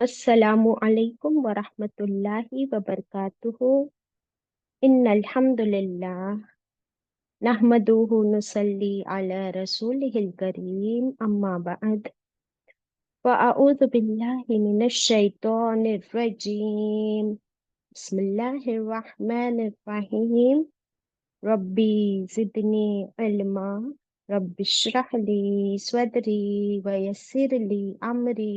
अस्सलामु अलैकुम वरहमतुल्लाहि वबरकातुहू। इन्नल हम्दुलिल्लाह नहमदुहु नुसल्ली अला रसूलिहिल करीम अम्मा बअद फ़अऊज़ु बिल्लाहि मिनश शैतानिर रजीम। बिस्मिल्लाहिर रहमानिर रहीम। रब्बी ज़िदनी इल्मा। रब्बिश्रह ली सदरी वयस्सिर ली अमरी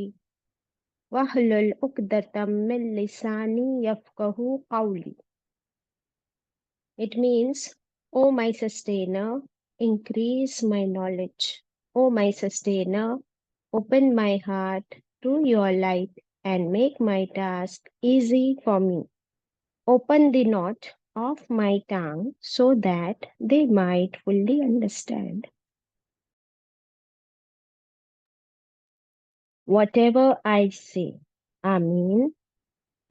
वहलुल उक़दतम मिन लिसानी यफ़क़हू क़ौली। It means, O my sustainer, increase my knowledge. O my sustainer, open my heart to your light and make my task easy for me. Open the knot of my tongue so that they might fully understand whatever I say. Ameen.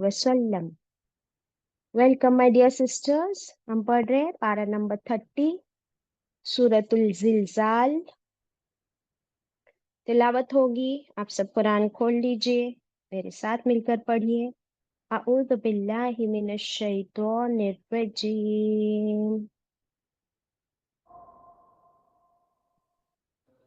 वसल्लम. Welcome my dear sisters. हम पढ़ रहे हैं पारा number 30 सूरतुल जिलजाल. तिलावत होगी. आप सब कुरान खोल लीजिए, मेरे साथ मिलकर पढ़िए. अऊज़ु बिल्लाहि मिनश शैतानिर रजीम.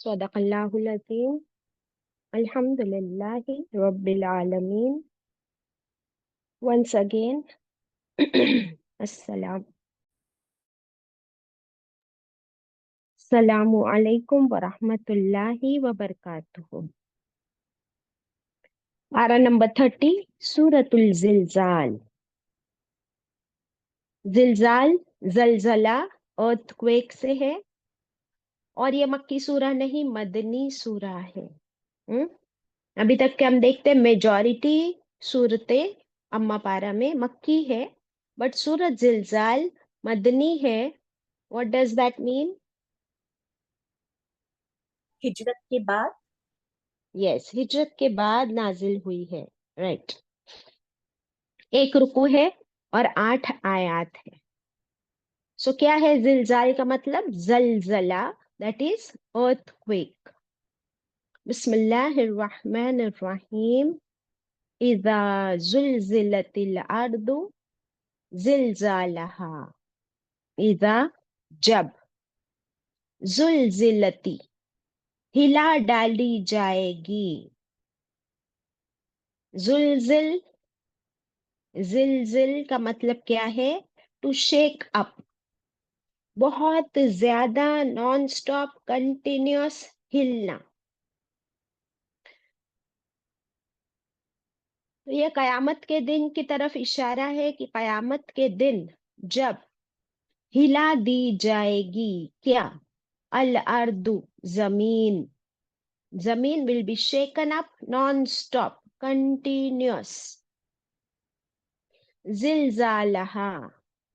सदक़ल्लाहुल अज़ीम. Alhamdulillahi Rabbil Alameen. Once again, Assalamu alaikum wa rahmatullahi wa barakatuh. Para number 30, Suratul Zilzal. Zilzal, zalzala, earthquake से है. और ये मक्की सूरा नहीं, मदनी सूरा है. अभी तक के हम देखते हैं मेजॉरिटी सूरतें अम्मा पारा में मक्की है, बट सूरत जिलजाल मदनी है. What does that mean? हिजरत के बाद. यस, हिजरत के बाद नाजिल हुई है. राइट. एक रुकू है और 8 आयात है. सो क्या है जिलजाल का मतलब? जलजला, दैट इज अर्थक्वेक. बिस्मिल्लाहिर रहमानिर रहीम. इज़ा जुलजिलतिल अर्दु जिलजालहा. इज़ा, जब. जुलजिलती, हिला डाली जाएगी. जुलजिल, जिलजिल का मतलब क्या है? To shake up. बहुत ज्यादा, नॉन स्टॉप, कंटिन्यूअस हिलना. तो यह कयामत के दिन की तरफ इशारा है कि कयामत के दिन जब हिला दी जाएगी क्या? अल अर्दु, जमीन. जमीन will be shaken up non stop, continuous. जिलजालहा,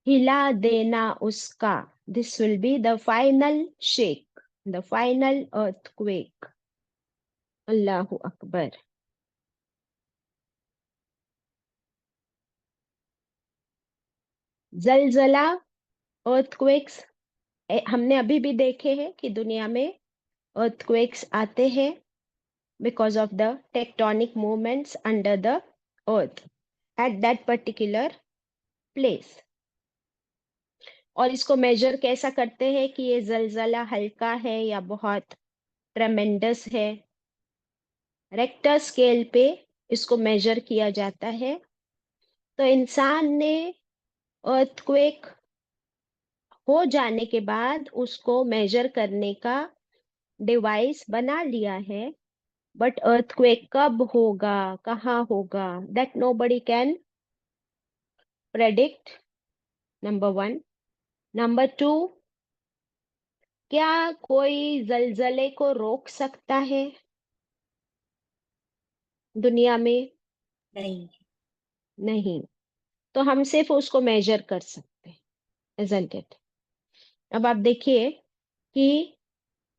हिला देना उसका. This will be the final shake, the final earthquake. अल्लाहु अकबर. जलजला, earthquakes, हमने अभी भी देखे हैं कि दुनिया में earthquakes आते हैं because of the tectonic movements under the earth at that particular place. और इसको मेजर कैसा करते हैं कि ये जलजला हल्का है या बहुत ट्रेमेंडस है? रेक्टर स्केल पे इसको मेजर किया जाता है। तो इंसान ने अर्थक्वेक हो जाने के बाद उसको मेजर करने का डिवाइस बना लिया है, बट अर्थक्वेक कब होगा, कहाँ होगा, that nobody can predict, number one. Number two, क्या कोई जलजले को रोक सकता है दुनिया में? नहीं। नहीं। तो हम सिर्फ उसको मेजर कर सकते हैं, isn't it? अब आप देखिए कि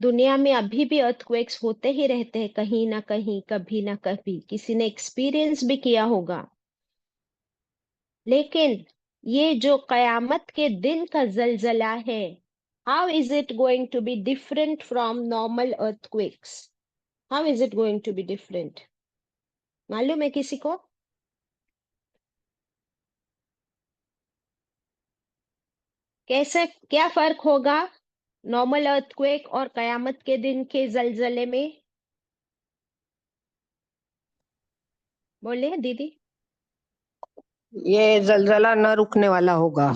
दुनिया में अभी भी अर्थक्वेक्स होते ही रहते हैं, कहीं ना कहीं, कभी ना कभी किसी ने एक्सपीरियंस भी किया होगा। लेकिन ये जो कयामत के दिन का जलजला है, how is it going to be different from normal earthquakes? How is it going to be different? मालूम है किसी को? कैसे, क्या फर्क होगा नॉर्मल अर्थक्वेक और कयामत के दिन के जलजले में? बोलिए दीदी। ये जलजला न रुकने वाला होगा।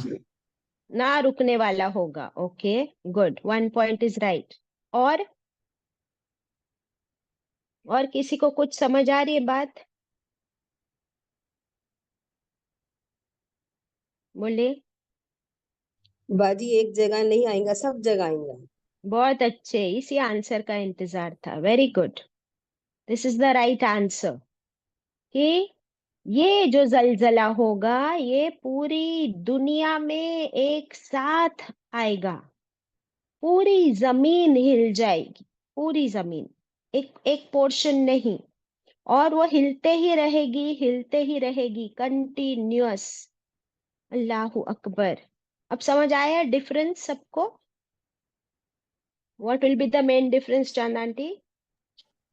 ना रुकने वाला होगा। Okay, good, 1 point is right. और किसी को कुछ समझ आ रही है बात? बोलिए। बाजी एक जगह नहीं आएगा, सब जगह आएगा। बहुत अच्छे, इसी आंसर का इंतजार था। Very good, this is the right answer कि ये जो जलजला होगा ये पूरी दुनिया में एक साथ आएगा, पूरी जमीन हिल जाएगी, पूरी जमीन, एक एक पोर्शन नहीं। और वो हिलते ही रहेगी, हिलते ही रहेगी, कंटिन्यूअस। अल्लाहु अकबर। अब समझ आया डिफरेंस सबको? What will be the main difference, चांद आंटी?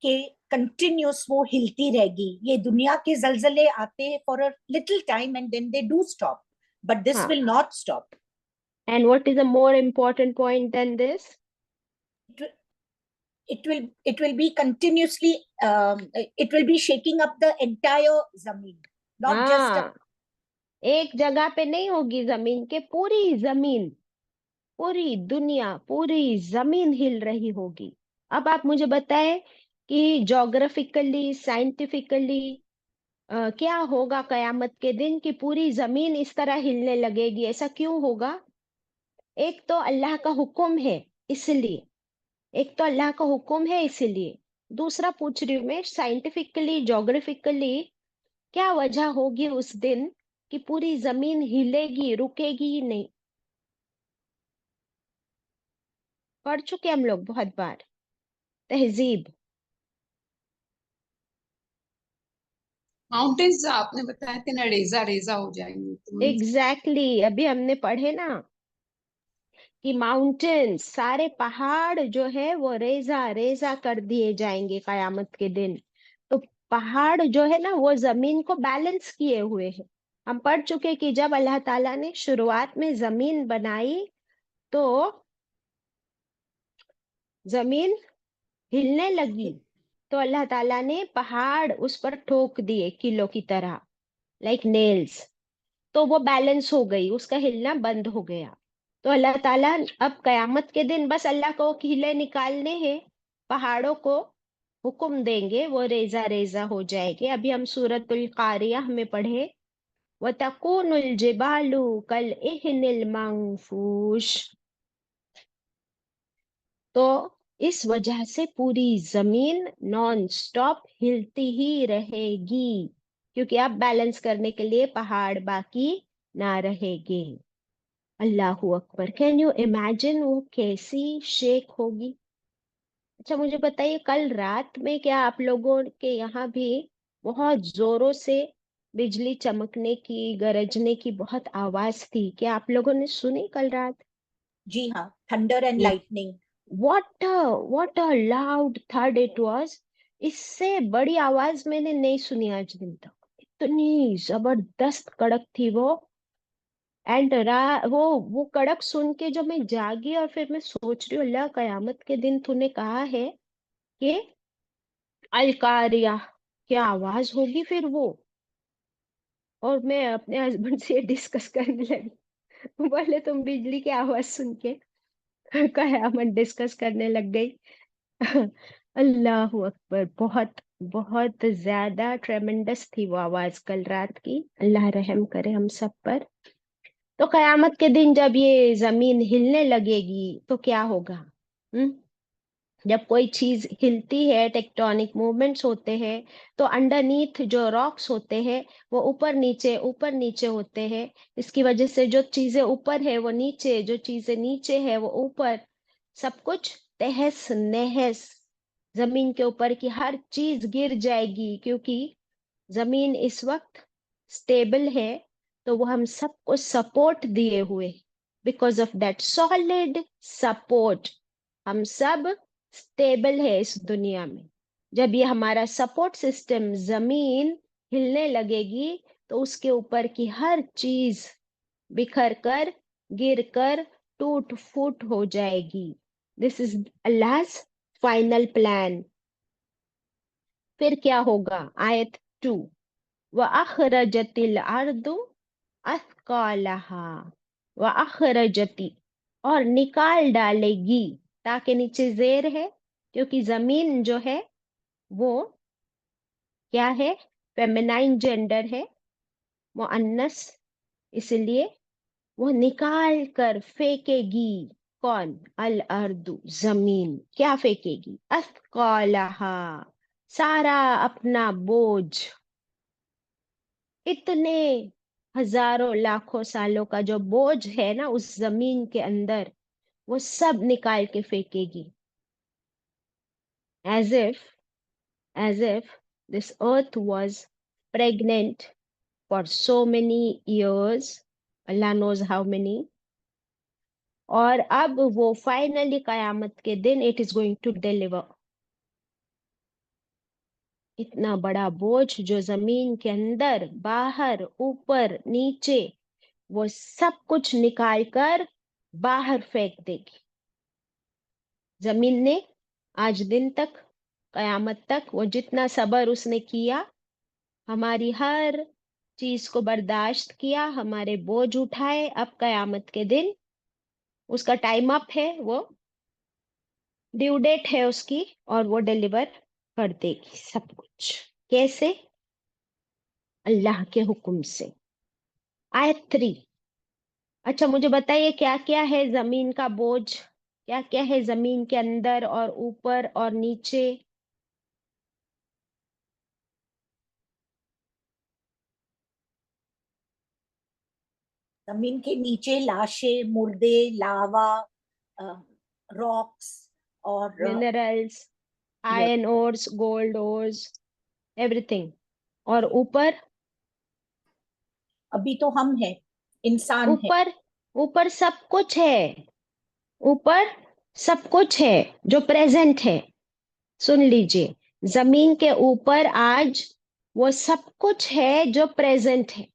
कि कंटिन्यूस वो हिलती रहेगी। ये दुनिया के जलजले आते हैं for a little time and then they do stop, but this हाँ। Will not stop. And what is a more important point then this? It will be continuously, it will be shaking up the entire zameen, not just हाँ, एक जगह पे नहीं होगी जमीन के, पूरी जमीन, पूरी दुनिया, पूरी जमीन हिल रही होगी। अब आप मुझे बताएं कि जोग्राफिकली, साइंटिफिकली क्या होगा कयामत के दिन कि पूरी जमीन इस तरह हिलने लगेगी? ऐसा क्यों होगा? एक तो अल्लाह का हुक्म है इसलिए, एक तो अल्लाह का हुक्म है इसलिए। दूसरा पूछ रही हूँ मैं, साइंटिफिकली, जोग्राफिकली क्या वजह होगी उस दिन कि पूरी जमीन हिलेगी, रुकेगी ही नहीं? पढ़ चुके हम लोग बहुत बार तहजीब। माउंटेन्स आपने बताया थे ना, रेजा रेजा हो जाएंगे तो एग्जैक्टली, अभी हमने पढ़े ना कि माउंटेन्स, सारे पहाड़ जो है वो रेजा रेजा कर दिए जाएंगे कयामत के दिन। तो पहाड़ जो है ना वो जमीन को बैलेंस किए हुए है। हम पढ़ चुके कि जब अल्लाह ताला ने शुरुआत में जमीन बनाई तो जमीन हिलने लगी, तो अल्लाह ताला ने पहाड़ उस पर ठोक दिए किलो की तरह, लाइक नेल्स। तो वो बैलेंस हो गई, उसका हिलना बंद हो गया। तो अल्लाह ताला अब कयामत के दिन बस अल्लाह को कीले निकालने हैं, पहाड़ों को हुक्म देंगे, वो रेजा रेजा हो जाएंगे। अभी हम सूरतुल कारिया में पढ़े, व तकूनुल जिबालु कल इहनिल मंफूश। तो इस वजह से पूरी जमीन नॉन स्टॉप हिलती ही रहेगी, क्योंकि अब बैलेंस करने के लिए पहाड़ बाकी ना रहेंगे। Allahu Akbar. Can you imagine वो कैसी शेक होगी? अच्छा मुझे बताइए, कल रात में क्या आप लोगों के यहाँ भी बहुत जोरों से बिजली चमकने की, गरजने की बहुत आवाज थी? क्या आप लोगों ने सुनी कल रात? जी हाँ, thunder and lightning. what a loud thud it was. इससे बड़ी आवाज मैंने नहीं सुनी आज दिन तक। इतनी जबरदस्त कड़क थी वो। एंड वो कड़क सुन के जब मैं जागी और फिर मैं सोच रही हूँ, अल्लाह कयामत के दिन तूने कहा है कि अलकारिया, क्या आवाज होगी फिर वो। और मैं अपने हस्बैंड से डिस्कस करने लगी। बोले तुम बिजली की आवाज सुन के कयामत डिस्कस करने लग गई। अल्लाह अकबर, बहुत बहुत ज्यादा ट्रेमेंडस थी वो आवाज कल रात की। अल्लाह रहम करे हम सब पर। तो कयामत के दिन जब ये जमीन हिलने लगेगी तो क्या होगा? हम्म जब कोई चीज हिलती है, टेक्टोनिक मूवमेंट्स होते हैं, तो अंडरनीथ जो रॉक्स होते हैं वो ऊपर नीचे होते हैं। इसकी वजह से जो चीजें ऊपर है वो नीचे, जो चीजें नीचे है वो ऊपर, सब कुछ तहस नहस। जमीन के ऊपर की हर चीज गिर जाएगी, क्योंकि जमीन इस वक्त स्टेबल है। तो वो हम सबको सपोर्ट दिए हुए, because of that solid support हम सब स्टेबल है इस दुनिया में। जब ये हमारा सपोर्ट सिस्टम जमीन हिलने लगेगी, तो उसके ऊपर की हर चीज बिखर कर, गिर कर, टूट फूट हो जाएगी। दिस इज अल्लाह's फाइनल प्लान। फिर क्या होगा? आयत 2, व अखरजतिल अर्दु अथकालहा, व अखरजती, और निकाल डालेगी। ताकि नीचे जेर है, क्योंकि जमीन जो है वो क्या है? फेमिनाइन जेंडर है, मुअन्नस, इसलिए वो निकाल कर फेंकेगी। कौन? अल अर्दु, जमीन क्या फेंकेगी? अथकालहा, सारा अपना बोझ। इतने हजारों लाखों सालों का जो बोझ है ना उस जमीन के अंदर, वो सब निकाल के फेंकेगी। As if this earth was pregnant for so many years, Allah knows how many, और अब वो फाइनली कयामत के दिन it is going to deliver. इतना बड़ा बोझ जो जमीन के अंदर, बाहर, ऊपर, नीचे, वो सब कुछ निकाल कर बाहर फेंक देगी। जमीन ने आज दिन तक, कयामत तक, वो जितना सबर उसने किया, हमारी हर चीज को बर्दाश्त किया, हमारे बोझ उठाए, अब कयामत के दिन उसका टाइम अप है, वो ड्यू डेट है उसकी, और वो डिलीवर कर देगी सब कुछ। कैसे? अल्लाह के हुक्म से। आयत 3, अच्छा मुझे बताइए क्या क्या है जमीन का बोझ? क्या क्या है जमीन के अंदर और ऊपर और नीचे? जमीन के नीचे लाशें, मुर्दे, लावा, रॉक्स और minerals, yes, iron ores, gold ores, everything. और ऊपर? अभी तो हम हैं, इंसान है। ऊपर, ऊपर सब कुछ है। ऊपर सब कुछ है जो प्रेजेंट है। सुन लीजिए, जमीन के ऊपर आज वो सब कुछ है जो प्रेजेंट है,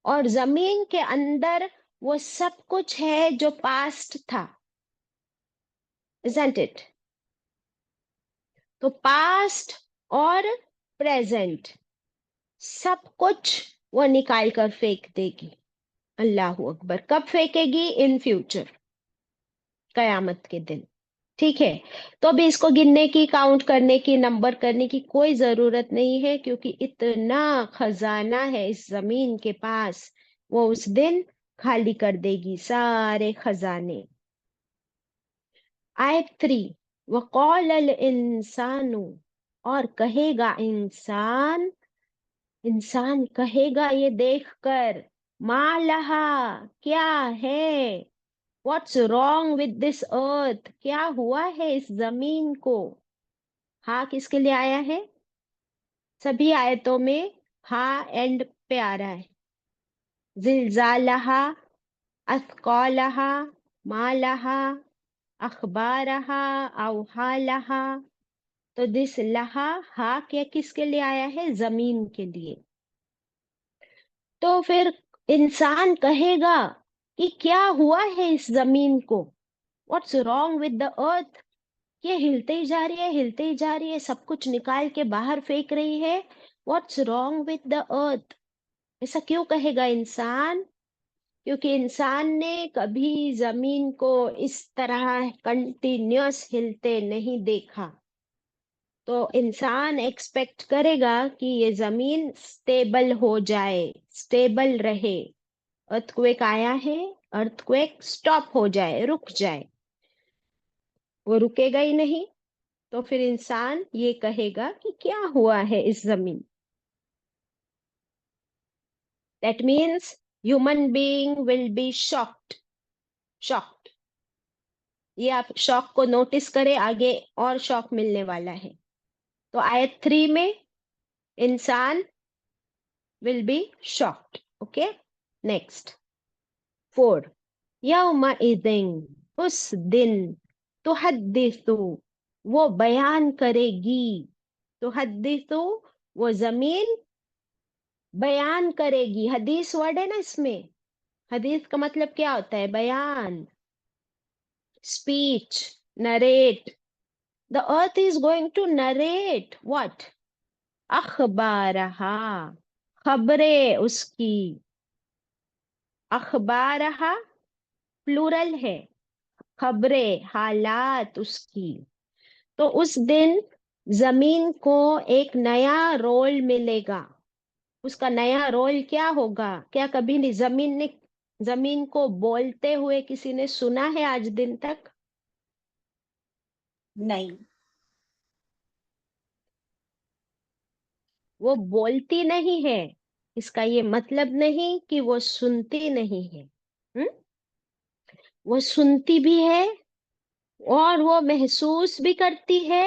और जमीन के अंदर वो सब कुछ है जो पास्ट था। isn't it? तो पास्ट और प्रेजेंट सब कुछ वो निकाल कर फेंक देगी। अल्लाह अकबर। कब फेंकेगी? इन फ्यूचर, कयामत के दिन। ठीक है। तो अभी इसको गिनने की, काउंट करने की, नंबर करने की कोई जरूरत नहीं है, क्योंकि इतना खजाना है इस जमीन के पास, वो उस दिन खाली कर देगी सारे खजाने। आयत 3, वक़ाल अल इंसानु, और कहेगा इंसान, इंसान कहेगा ये देखकर, मालहा, क्या है? What's wrong with this earth, क्या हुआ है इस जमीन को? हाँ किसके लिए आया है? सभी आयतों में हाँ एंड पे आ रहा है। जिलजालहा, अथकालहा, मालहा, अखबारहा, अवहालहा। तो दिस लहा, हा क्या किसके लिए आया है? जमीन के लिए। तो फिर इंसान कहेगा कि क्या हुआ है इस जमीन को? What's wrong with the earth? ये हिलते ही जा रही है, हिलते ही जा रही है, सब कुछ निकाल के बाहर फेंक रही है। What's wrong with the earth? ऐसा क्यों कहेगा इंसान? क्योंकि इंसान ने कभी जमीन को इस तरह कंटिन्यूअस हिलते नहीं देखा। तो इंसान एक्सपेक्ट करेगा कि ये जमीन स्टेबल हो जाए, स्टेबल रहे। अर्थक्वेक आया है, अर्थक्वेक स्टॉप हो जाए, रुक जाए। वो रुकेगा ही नहीं। तो फिर इंसान ये कहेगा कि क्या हुआ है इस जमीन। That means human being will be shocked. Shocked. ये आप शॉक को नोटिस करें, आगे और शॉक मिलने वाला है। तो आयत 3 में इंसान will be shocked. Okay, next 4. यौमइदिन, उस दिन, तुहद्दिसु, वो बयान करेगी। तुहद्दिसु, वो जमीन बयान करेगी। हदीस वर्ड है ना इसमें। हदीस का मतलब क्या होता है? बयान, speech, narrate. The earth is going to narrate what? अखबारहा, खबरें उसकी। अखबारहा प्लूरल है, खबरें, हालात उसकी। तो उस दिन जमीन को एक नया रोल मिलेगा। उसका नया रोल क्या होगा? क्या कभी नहीं जमीन को बोलते हुए किसी ने सुना है आज दिन तक? नहीं। वो बोलती नहीं है, इसका ये मतलब नहीं कि वो सुनती नहीं है। हम्म? वो सुनती भी है, और वो महसूस भी करती है,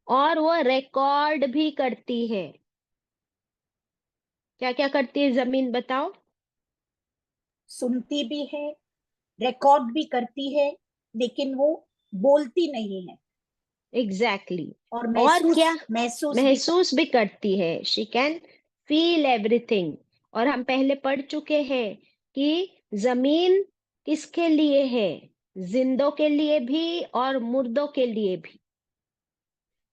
और वो रिकॉर्ड भी करती है। क्या क्या करती है जमीन, बताओ? सुनती भी है, रिकॉर्ड भी करती है, लेकिन वो बोलती नहीं है। Exactly exactly. और और क्या? महसूस भी कर। महसूस भी करती है। She can feel everything. और हम पहले पढ़ चुके हैं कि जमीन किसके लिए है? जिंदों के लिए भी और मुर्दों के लिए भी।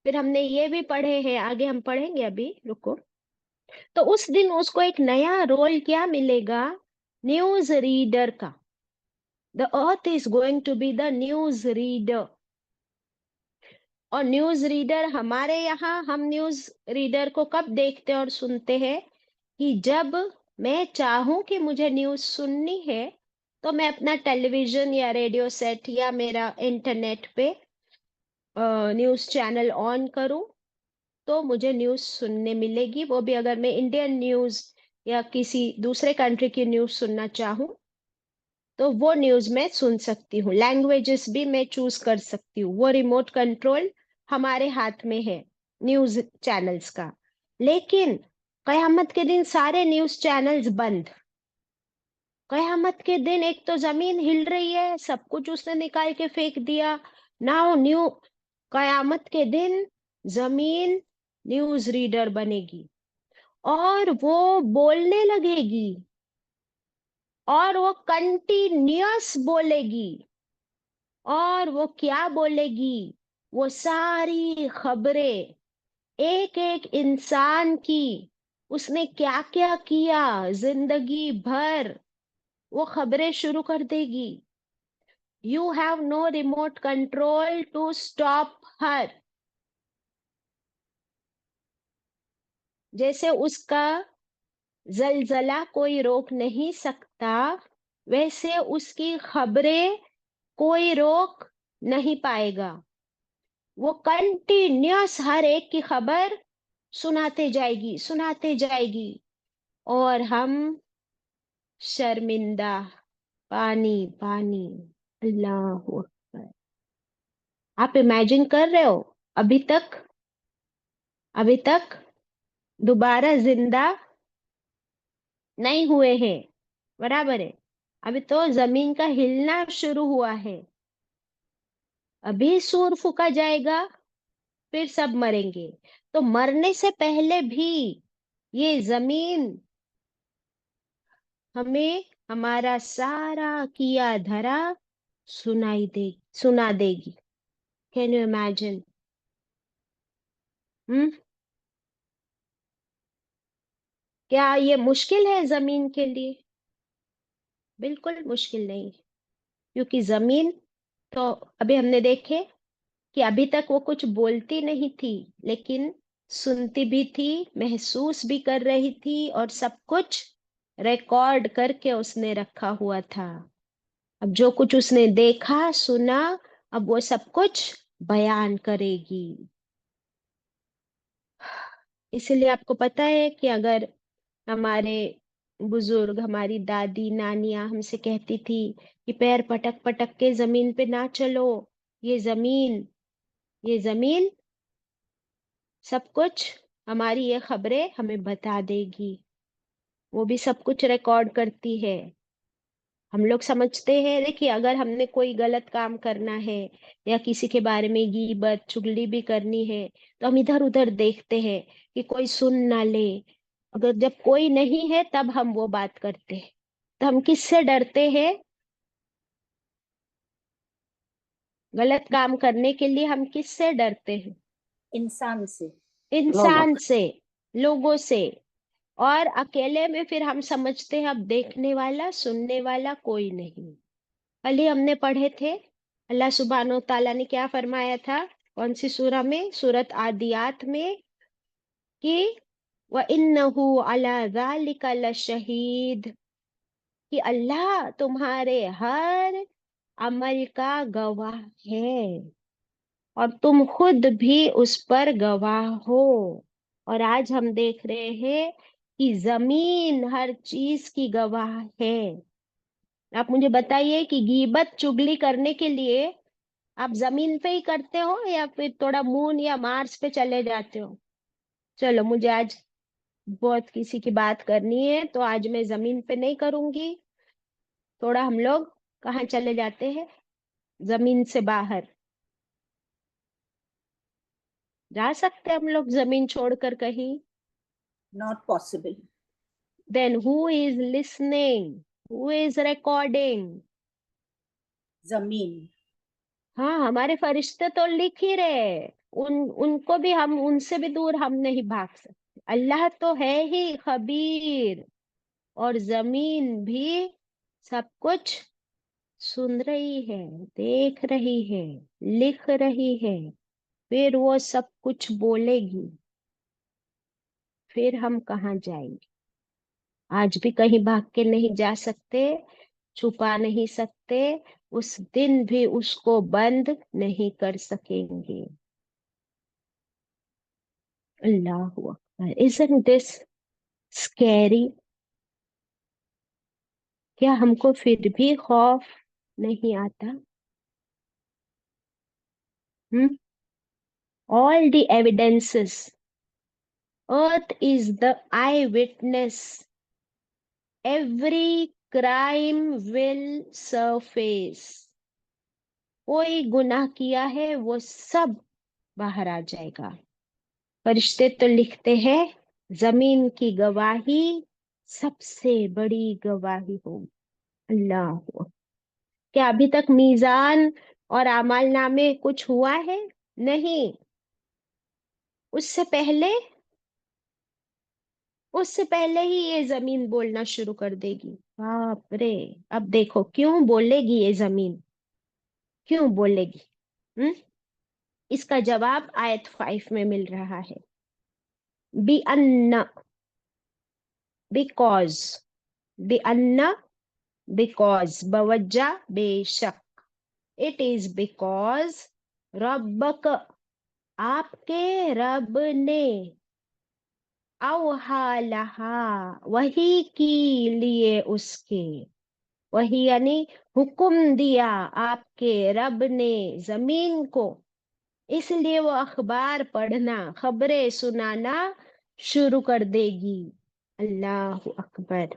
फिर हमने ये भी पढ़े हैं, आगे हम पढ़ेंगे, अभी रुको। तो उस दिन उसको एक नया रोल क्या मिलेगा? न्यूज रीडर का। The earth is going to be the news reader. और न्यूज रीडर हमारे यहाँ, हम न्यूज रीडर को कब देखते और सुनते हैं? कि जब मैं चाहूं कि मुझे न्यूज सुननी है, तो मैं अपना टेलीविजन या रेडियो सेट या मेरा इंटरनेट पे न्यूज चैनल ऑन करूं, तो मुझे न्यूज सुनने मिलेगी। वो भी अगर मैं इंडियन न्यूज या किसी दूसरे कंट्री की न्यूज सुनना चाहूं, तो वो न्यूज मैं सुन सकती हूँ। लैंग्वेजेस भी मैं चूज कर सकती हूँ। वो रिमोट कंट्रोल हमारे हाथ में है न्यूज चैनल्स का। लेकिन कयामत के दिन सारे न्यूज चैनल्स बंद। कयामत के दिन एक तो जमीन हिल रही है, सब कुछ उसने निकाल के फेंक दिया। नाउ न्यू कयामत के दिन जमीन न्यूज रीडर बनेगी, और वो बोलने लगेगी, और वो कंटिन्यूअस बोलेगी। और वो क्या बोलेगी? वो सारी खबरें, एक एक इंसान की, उसने क्या क्या किया जिंदगी भर, वो खबरें शुरू कर देगी। You have no remote control to stop her. जैसे उसका जलजला कोई रोक नहीं सकता, वैसे उसकी खबरें कोई रोक नहीं पाएगा। वो कंटिन्यूअस हर एक की खबर सुनाते जाएगी, सुनाते जाएगी। और हम शर्मिंदा, पानी पानी। अल्लाह अकबर। आप इमेजिन कर रहे हो? अभी तक, अभी तक दोबारा जिंदा नहीं हुए हैं, बराबर है। अभी तो जमीन का हिलना शुरू हुआ है। अभी सूर फूका जाएगा, फिर सब मरेंगे। तो मरने से पहले भी ये जमीन हमें हमारा सारा किया धरा सुना देगी। Can you imagine? हम्म क्या ये मुश्किल है जमीन के लिए? बिल्कुल मुश्किल नहीं, क्योंकि जमीन तो अभी हमने देखे कि अभी तक वो कुछ बोलती नहीं थी, लेकिन सुनती भी थी, महसूस भी कर रही थी, और सब कुछ रिकॉर्ड करके उसने रखा हुआ था। अब जो कुछ उसने देखा सुना, अब वो सब कुछ बयान करेगी। इसलिए आपको पता है कि अगर हमारे बुजुर्ग, हमारी दादी नानियां हमसे कहती थी कि पैर पटक पटक के जमीन पे ना चलो, ये जमीन ये जमीन सब कुछ, हमारी ये खबरें हमें बता देगी। वो भी सब कुछ रिकॉर्ड करती है। हम लोग समझते हैं, देखिए अगर हमने कोई गलत काम करना है या किसी के बारे में गीबत चुगली भी करनी है, तो हम इधर उधर देखते हैं कि कोई सुन ना ले। अगर जब कोई नहीं है तब हम वो बात करते हैं। तो हम किससे डरते हैं? गलत काम करने के लिए हम किससे डरते हैं? इंसान से। लोगों इंसान से, लोगों से। और अकेले में फिर हम समझते हैं अब देखने वाला सुनने वाला कोई नहीं। कल ही हमने पढ़े थे, अल्लाह सुब्हानो ताला ने क्या फरमाया था? कौन सी सूरा में? सूरत आदियात में, कि व इन्नहु अला ज़ालिका लशहीद, कि अल्लाह तुम्हारे हर अमल का गवाह है, और तुम खुद भी उस पर गवाह हो। और आज हम देख रहे हैं कि जमीन हर चीज की गवाह है। आप मुझे बताइए कि गीबत चुगली करने के लिए आप जमीन पे ही करते हो या फिर थोड़ा मून या मार्स पे चले जाते हो? चलो, मुझे आज बहुत किसी की बात करनी है, तो आज मैं जमीन पे नहीं करूंगी। थोड़ा हम लोग कहाँ चले जाते हैं? जमीन से बाहर जा सकते हैं हम लोग, जमीन छोड़कर कहीं? Not possible. Then who is listening? Who is recording? जमीन। हाँ, हमारे फरिश्ते तो लिख ही रहे। उनको भी हम, उनसे भी दूर हम नहीं भाग सकते। अल्लाह तो है ही खबीर, और जमीन भी सब कुछ सुन रही है, देख रही है, लिख रही है। फिर वो सब कुछ बोलेगी, फिर हम कहाँ जाएंगे? आज भी कहीं भाग के नहीं जा सकते, छुपा नहीं सकते। उस दिन भी उसको बंद नहीं कर सकेंगे। अल्लाह अकबर। Isn't this scary? क्या हमको फिर भी खौफ नहीं आता? Hmm all the evidences, earth is the eye witness, every crime will surface. कोई गुनाह किया है वो सब बाहर आ जाएगा। फरिश्ते तो लिखते हैं, जमीन की गवाही सबसे बड़ी गवाही होगी। अल्लाह, क्या अभी तक मीजान और आमाल नामे कुछ हुआ है? नहीं। उससे पहले, उससे पहले ही ये जमीन बोलना शुरू कर देगी। बाप रे! अब देखो क्यों बोलेगी ये जमीन, क्यों बोलेगी? हम्म इसका जवाब आयत 5 में मिल रहा है। बी अन्ना, बिकॉज, बी अन्ना, बिकॉज, बवज्जा, बेशक। इट इज बिकॉज रब्बक, आपके रब ने, अवहा लहा, वही की लिए उसके, वही यानी हुक्म दिया आपके रब ने जमीन को, इसलिए वो अखबार पढ़ना, खबरें सुनाना शुरू कर देगी। अल्लाह अकबर।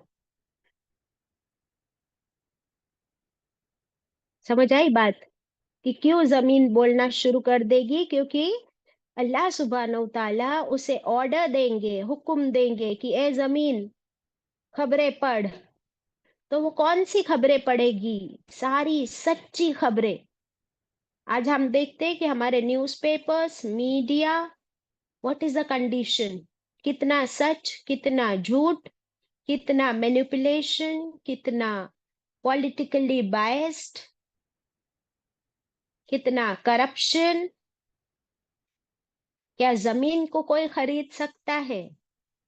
समझ आई बात कि क्यों जमीन बोलना शुरू कर देगी? क्योंकि अल्लाह सुब्हानहू ताला उसे ऑर्डर देंगे, हुक्म देंगे कि ए जमीन खबरें पढ़। तो वो कौन सी खबरें पढ़ेगी? सारी सच्ची खबरें। आज हम देखते हैं कि हमारे newspapers, media, what is the condition? कितना सच, कितना झूठ, कितना मैनिपुलेशन, कितना पॉलिटिकली बायस्ड, कितना करप्शन। क्या जमीन को कोई खरीद सकता है?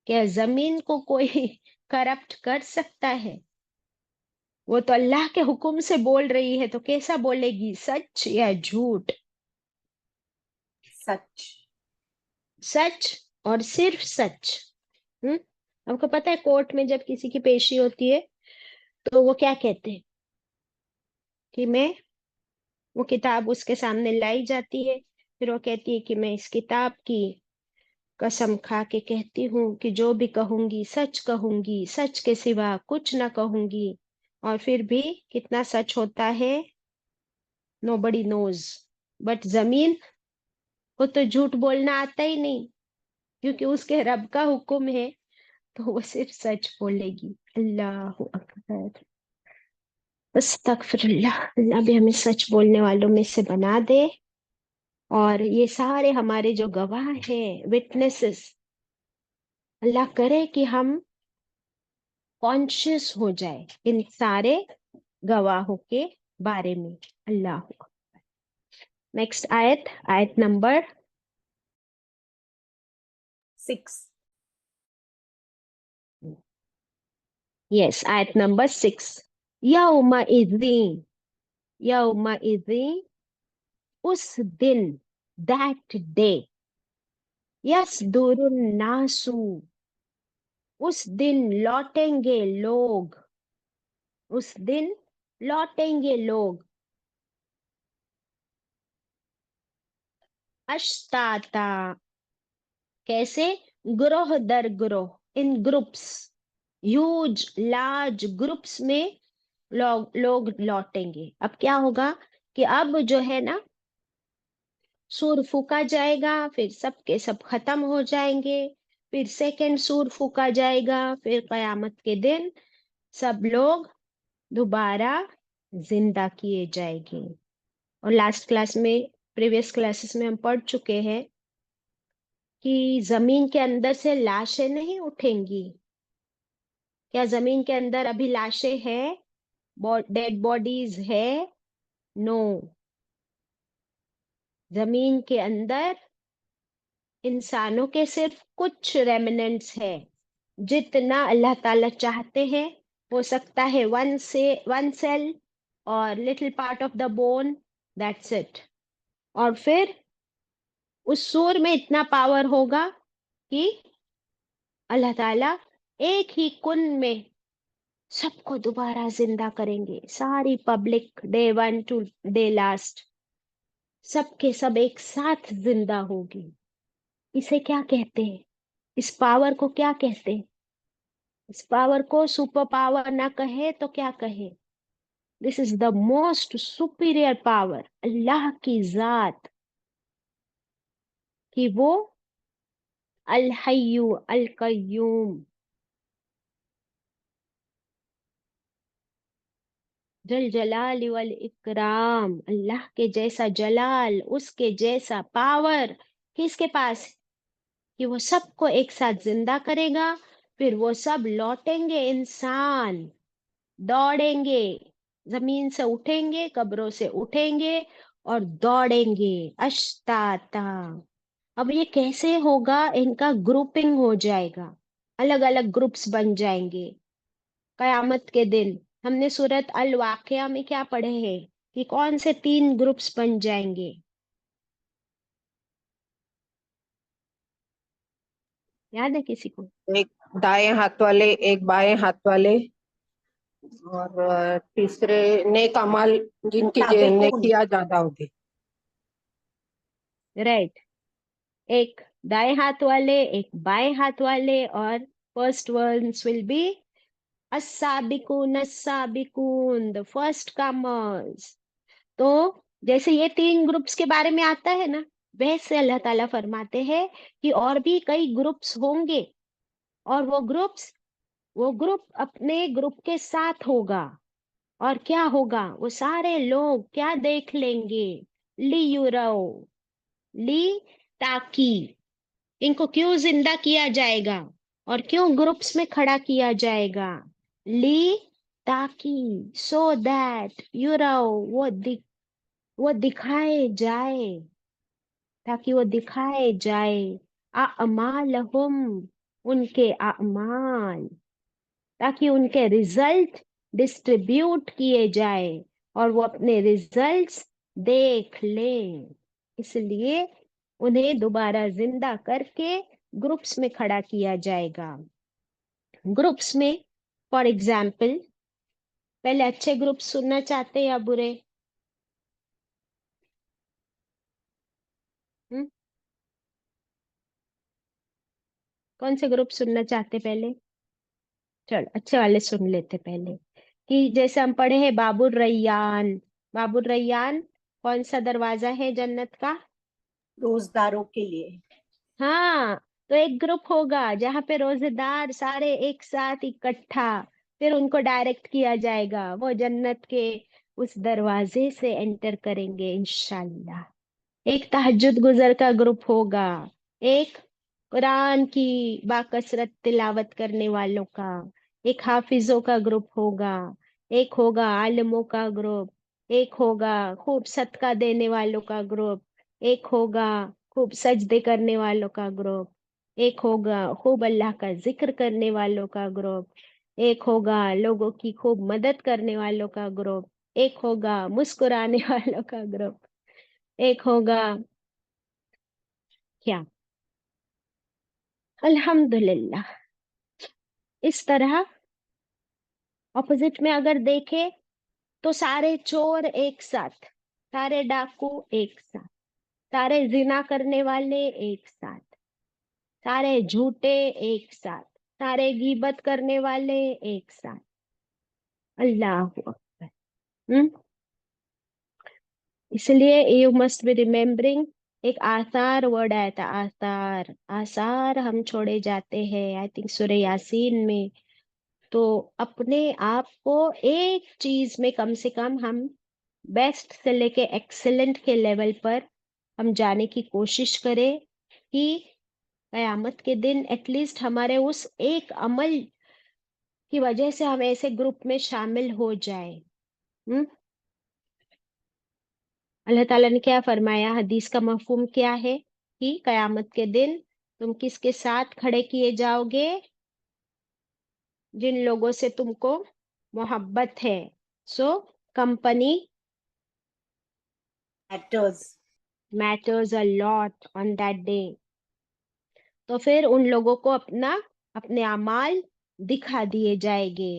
क्या जमीन को कोई करप्ट कर सकता है? वो तो अल्लाह के हुक्म से बोल रही है, तो कैसा बोलेगी, सच या झूठ? सच। सच और सिर्फ सच। हम्म। आपको पता है कोर्ट में जब किसी की पेशी होती है तो वो क्या कहते हैं कि मैं, वो किताब उसके सामने लाई जाती है, फिर वो कहती है कि मैं इस किताब की कसम खा के कहती हूँ कि जो भी कहूंगी सच कहूंगी, सच के सिवा कुछ ना कहूंगी। और फिर भी कितना सच होता है, नोबडी नोज। बट जमीन को तो झूठ बोलना आता ही नहीं, क्योंकि उसके रब का हुक्म है, तो वो सिर्फ सच बोलेगी। अल्लाह अकबर। अस्तगफिरुल्लाह। अल्लाह भी हमें सच बोलने वालों में से बना दे। और ये सारे हमारे जो गवाह हैं, विटनेसेस, अल्लाह करे कि हम कॉन्शियस हो जाए इन सारे गवाहों के बारे में। अल्लाह। नेक्स्ट आयत, आयत नंबर 6. यस, आयत नंबर 6। यौमा इज़ीन, यौमा इज़ीन, उस दिन, दैट डे, यसदुरुन नासु, उस दिन लौटेंगे लोग, उस दिन लौटेंगे लोग, अश्ताता, कैसे? ग्रोह दर ग्रोह, इन ग्रुप्स, ह्यूज लार्ज ग्रुप्स में लोग लौटेंगे। अब क्या होगा कि अब जो है ना, सूर फूका जाएगा, फिर सबके सब खत्म हो जाएंगे, फिर सेकंड सूर फूका जाएगा, फिर कयामत के दिन सब लोग दोबारा जिंदा किए जाएंगे। और लास्ट क्लास में, प्रीवियस क्लासेस में हम पढ़ चुके हैं कि जमीन के अंदर से लाशें नहीं उठेंगी। क्या जमीन के अंदर अभी लाशें हैं? डेड बॉडीज है? नो। जमीन के अंदर इंसानों के सिर्फ कुछ रेमिनेंट्स है। जितना अल्लाह ताला चाहते हैं, हो सकता है वन सेल और little part of the bone, that's it. और फिर उस सूर में इतना पावर होगा कि अल्लाह ताला एक ही कुन में सबको दोबारा जिंदा करेंगे। सारी public, day one two day last, सबके सब एक साथ जिंदा होगी। इसे क्या कहते हैं? इस पावर को क्या कहते हैं? इस पावर को सुपर पावर ना कहे तो क्या कहे? This is the most superior power, अल्लाह की जात, कि वो अल हय्यु अल कय्यूम, जल जलाल वल इकराम, अल्लाह के जैसा जलाल, उसके जैसा पावर किसके पास है? कि वो सबको एक साथ जिंदा करेगा, फिर वो सब लौटेंगे, इंसान दौड़ेंगे, जमीन से उठेंगे, कब्रों से उठेंगे और दौड़ेंगे अश्ताता। अब ये कैसे होगा? इनका ग्रुपिंग हो जाएगा, अलग अलग ग्रुप्स बन जाएंगे कयामत के दिन। हमने सूरत अल वाक़िया में क्या पढ़े हैं कि कौन से 3 ग्रुप्स बन जाएंगे? याद है किसी को? एक दाएं हाथ वाले, एक बाएं हाथ वाले, और तीसरे नेक अमल जिनकी ताबेऊन। नेकियां ज्यादा होगी। राइट। एक दाएं हाथ वाले, एक बाएं हाथ वाले, और first ones will be as-sabiqun, the first commerce. तो जैसे ये 3 ग्रुप्स के बारे में आता है ना, वैसे अल्लाह ताला फरमाते हैं कि और भी कई ग्रुप्स होंगे, और वो ग्रुप अपने ग्रुप के साथ होगा। और क्या होगा, वो सारे लोग क्या देख लेंगे, ली युराओ, ली, ताकि, इनको क्यों जिंदा किया जाएगा और क्यों ग्रुप्स में खड़ा किया जाएगा, ली, ताकि, सो दैट युराओ, वो दिखाए जाए, ताकि वो दिखाए जाए, अमालहुम, उनके अमाल, ताकि उनके रिजल्ट डिस्ट्रीब्यूट किए जाए और वो अपने रिजल्ट्स देख लें। इसलिए उन्हें दोबारा जिंदा करके ग्रुप्स में खड़ा किया जाएगा। ग्रुप्स में, फॉर एग्जाम्पल, पहले अच्छे ग्रुप्स सुनना चाहते हैं या बुरे? हम्म? कौन से ग्रुप सुनना चाहते पहले? चल अच्छे वाले सुन लेते पहले। कि जैसे हम पढ़े हैं बाबुर रैयान, बाबुर रैयान कौन सा दरवाजा है जन्नत का? रोजदारों के लिए। हाँ, तो एक ग्रुप होगा जहाँ पे रोजेदार सारे एक साथ इकट्ठा, फिर उनको डायरेक्ट किया जाएगा, वो जन्नत के उस दरवाजे से एंटर करेंगे इंशाल्लाह। एक तहज्जुद गुजर का ग्रुप होगा, एक कुरान की बाकसरत तिलावत करने वालों का, एक हाफिजों का ग्रुप होगा, एक होगा आलिमों का ग्रुप, एक होगा खूब सदका देने वालों का ग्रुप, एक होगा खूब सजदे करने वालों का ग्रुप, एक होगा खूब अल्लाह का जिक्र करने वालों का ग्रुप, एक होगा लोगों की खूब मदद करने वालों का ग्रुप, एक होगा मुस्कुराने वालों का ग्रुप, एक होगा क्या, अल्हम्दुलिल्लाह। इस तरह ऑपोजिट में अगर देखे तो सारे चोर एक साथ, सारे डाकू एक साथ, सारे जिना करने वाले एक साथ, सारे झूठे एक साथ, सारे गीबत करने वाले एक साथ। अल्लाह अकबर। हम्म। इसलिए यू मस्ट बी रिमेम्बरिंग, एक आसार वर्ड आया था, आसार, आसार हम छोड़े जाते हैं, आई थिंक सूरह यासीन में। तो अपने आप को एक चीज में कम से कम हम बेस्ट से लेके एक्सेलेंट के लेवल पर हम जाने की कोशिश करें, कि कयामत के दिन एटलीस्ट हमारे उस एक अमल की वजह से हम ऐसे ग्रुप में शामिल हो जाए। हम्म। अल्लाह ताला ने क्या फरमाया, हदीस का मफहूम क्या है, कि कयामत के दिन तुम किसके साथ खड़े किए जाओगे, जिन लोगों से तुमको मोहब्बत है। So company matters. Matters a lot on that day. तो फिर उन लोगों को अपने अमाल दिखा दिए जाएंगे।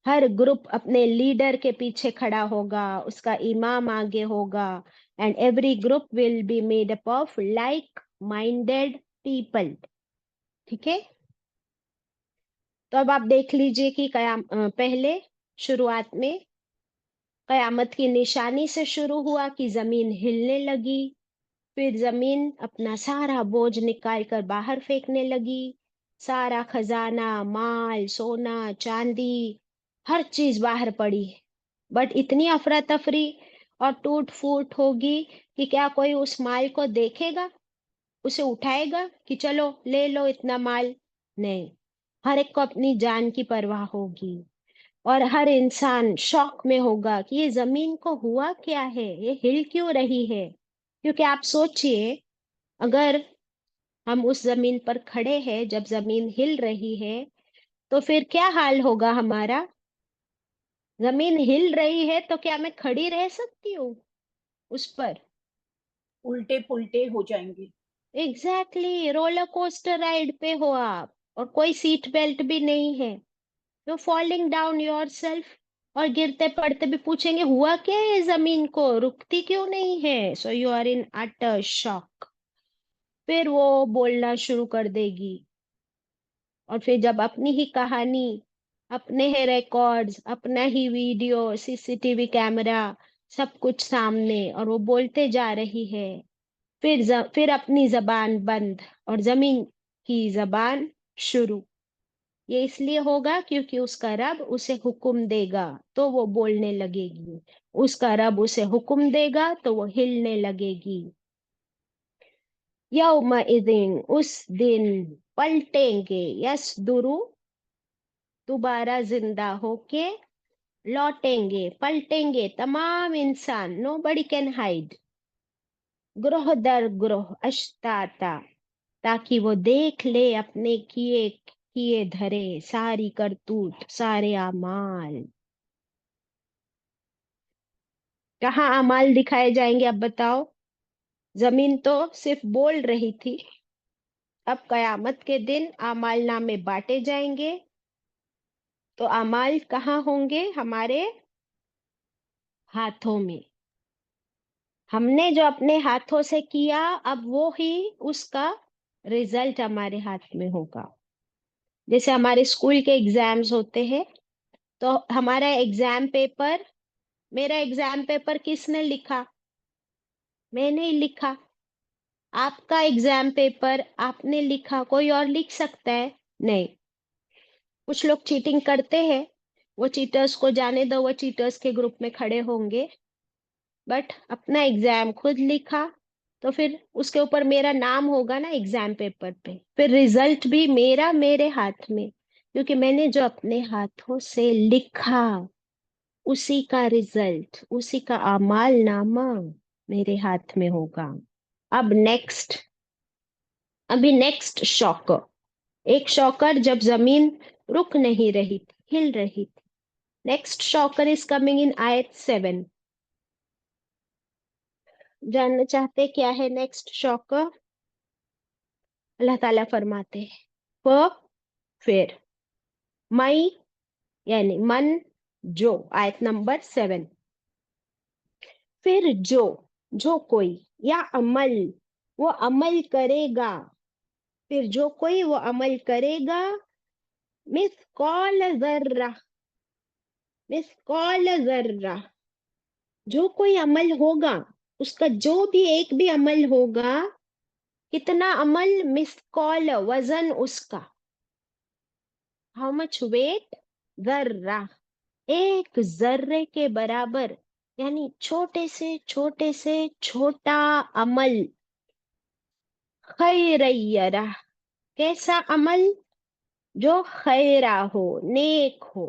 हर ग्रुप अपने लीडर के पीछे खड़ा होगा, उसका इमाम आगे होगा, and every group will be made up of like minded people. ठीक है। तो अब आप देख लीजिए कि पहले शुरुआत में कयामत की निशानी से शुरू हुआ कि जमीन हिलने लगी, फिर जमीन अपना सारा बोझ निकाल कर बाहर फेंकने लगी, सारा खजाना, माल, सोना, चांदी, हर चीज बाहर पड़ी। बट इतनी अफरा तफरी और टूट फूट होगी कि क्या कोई उस माल को देखेगा, उसे उठाएगा कि चलो ले लो इतना माल? नहीं। हर एक को अपनी जान की परवाह होगी, और हर इंसान शौक में होगा कि ये जमीन को हुआ क्या है, ये हिल क्यों रही है। क्योंकि आप सोचिए, अगर हम उस जमीन पर खड़े हैं जब जमीन हिल रही है, तो फिर क्या हाल होगा हमारा? जमीन हिल रही है तो क्या मैं खड़ी रह सकती हूँ उस पर? उल्टे पुल्टे हो जाएंगे। एग्जैक्टली, रोलर कोस्टर राइड पे हो आप, और कोई सीट बेल्ट भी नहीं है, यू फॉलिंग डाउन योरसेल्फ। और गिरते पड़ते भी पूछेंगे हुआ क्या है, ये जमीन को रुकती क्यों नहीं है? So you are in utter shock. फिर वो बोलना शुरू कर देगी, और फिर जब अपनी ही कहानी, अपने ही रिकॉर्ड्स, अपना ही वीडियो, सीसीटीवी कैमरा सब कुछ सामने, और वो बोलते जा रही है। फिर अपनी जबान बंद और जमीन की जबान शुरू। ये इसलिए होगा क्योंकि उसका रब उसे हुक्म देगा तो वो बोलने लगेगी, उसका रब उसे हुक्म देगा तो वो हिलने लगेगी। यौमइज़िन, उस दिन, पलटेंगे, यसदुरु, दोबारा जिंदा होके लौटेंगे, पलटेंगे तमाम इंसान, नो बडी कैन हाइड, ग्रोह दर ग्रोह, अश्ताता, ताकि वो देख ले अपने किए किए धरे सारी करतूत, सारे अमाल। कहाँ अमाल दिखाए जाएंगे अब बताओ? जमीन तो सिर्फ बोल रही थी, अब कयामत के दिन अमाल नामे बांटे जाएंगे। तो अमाल कहाँ होंगे? हमारे हाथों में। हमने जो अपने हाथों से किया, अब वो ही उसका रिजल्ट हमारे हाथ में होगा। जैसे हमारे स्कूल के एग्जाम्स होते हैं, तो हमारा एग्जाम पेपर, मेरा एग्जाम पेपर किसने लिखा? मैंने ही लिखा। आपका एग्जाम पेपर आपने लिखा, कोई और लिख सकता है? नहीं। कुछ लोग चीटिंग करते हैं, वो चीटर्स को जाने दो, वो चीटर्स के ग्रुप में खड़े होंगे। बट अपना एग्जाम खुद लिखा, तो फिर उसके ऊपर मेरा नाम होगा ना एग्जाम पेपर पे, फिर रिजल्ट भी मेरा, मेरे हाथ में, क्योंकि मैंने जो अपने हाथों से लिखा, उसी का रिजल्ट, उसी का आमाल नामा मेरे हाथ में होगा। अब नेक्स्ट, अभी नेक्स्ट शॉकर। एक शॉकर जब जमीन रुक नहीं रही थी, हिल रही थी। Next shocker is coming in आयत 7। जानना चाहते क्या है नेक्स्ट शॉकर? अल्लाह ताला फरमाते हैं, फिर, मई यानी मन, जो, आयत नंबर 7। फिर जो कोई, या अमल, वो अमल करेगा, फिर जो कोई वो अमल करेगा, मिसकॉल जर्रा, मिसकॉल जर्रा, जो कोई अमल होगा, उसका जो भी एक भी अमल होगा, कितना अमल? मिसकॉल, वजन उसका, हाउ मच वेट? जर्रा, एक जर्रे के बराबर, यानी छोटे से छोटा अमल। खैरयरा, कैसा अमल? जो खैरा हो, नेक हो।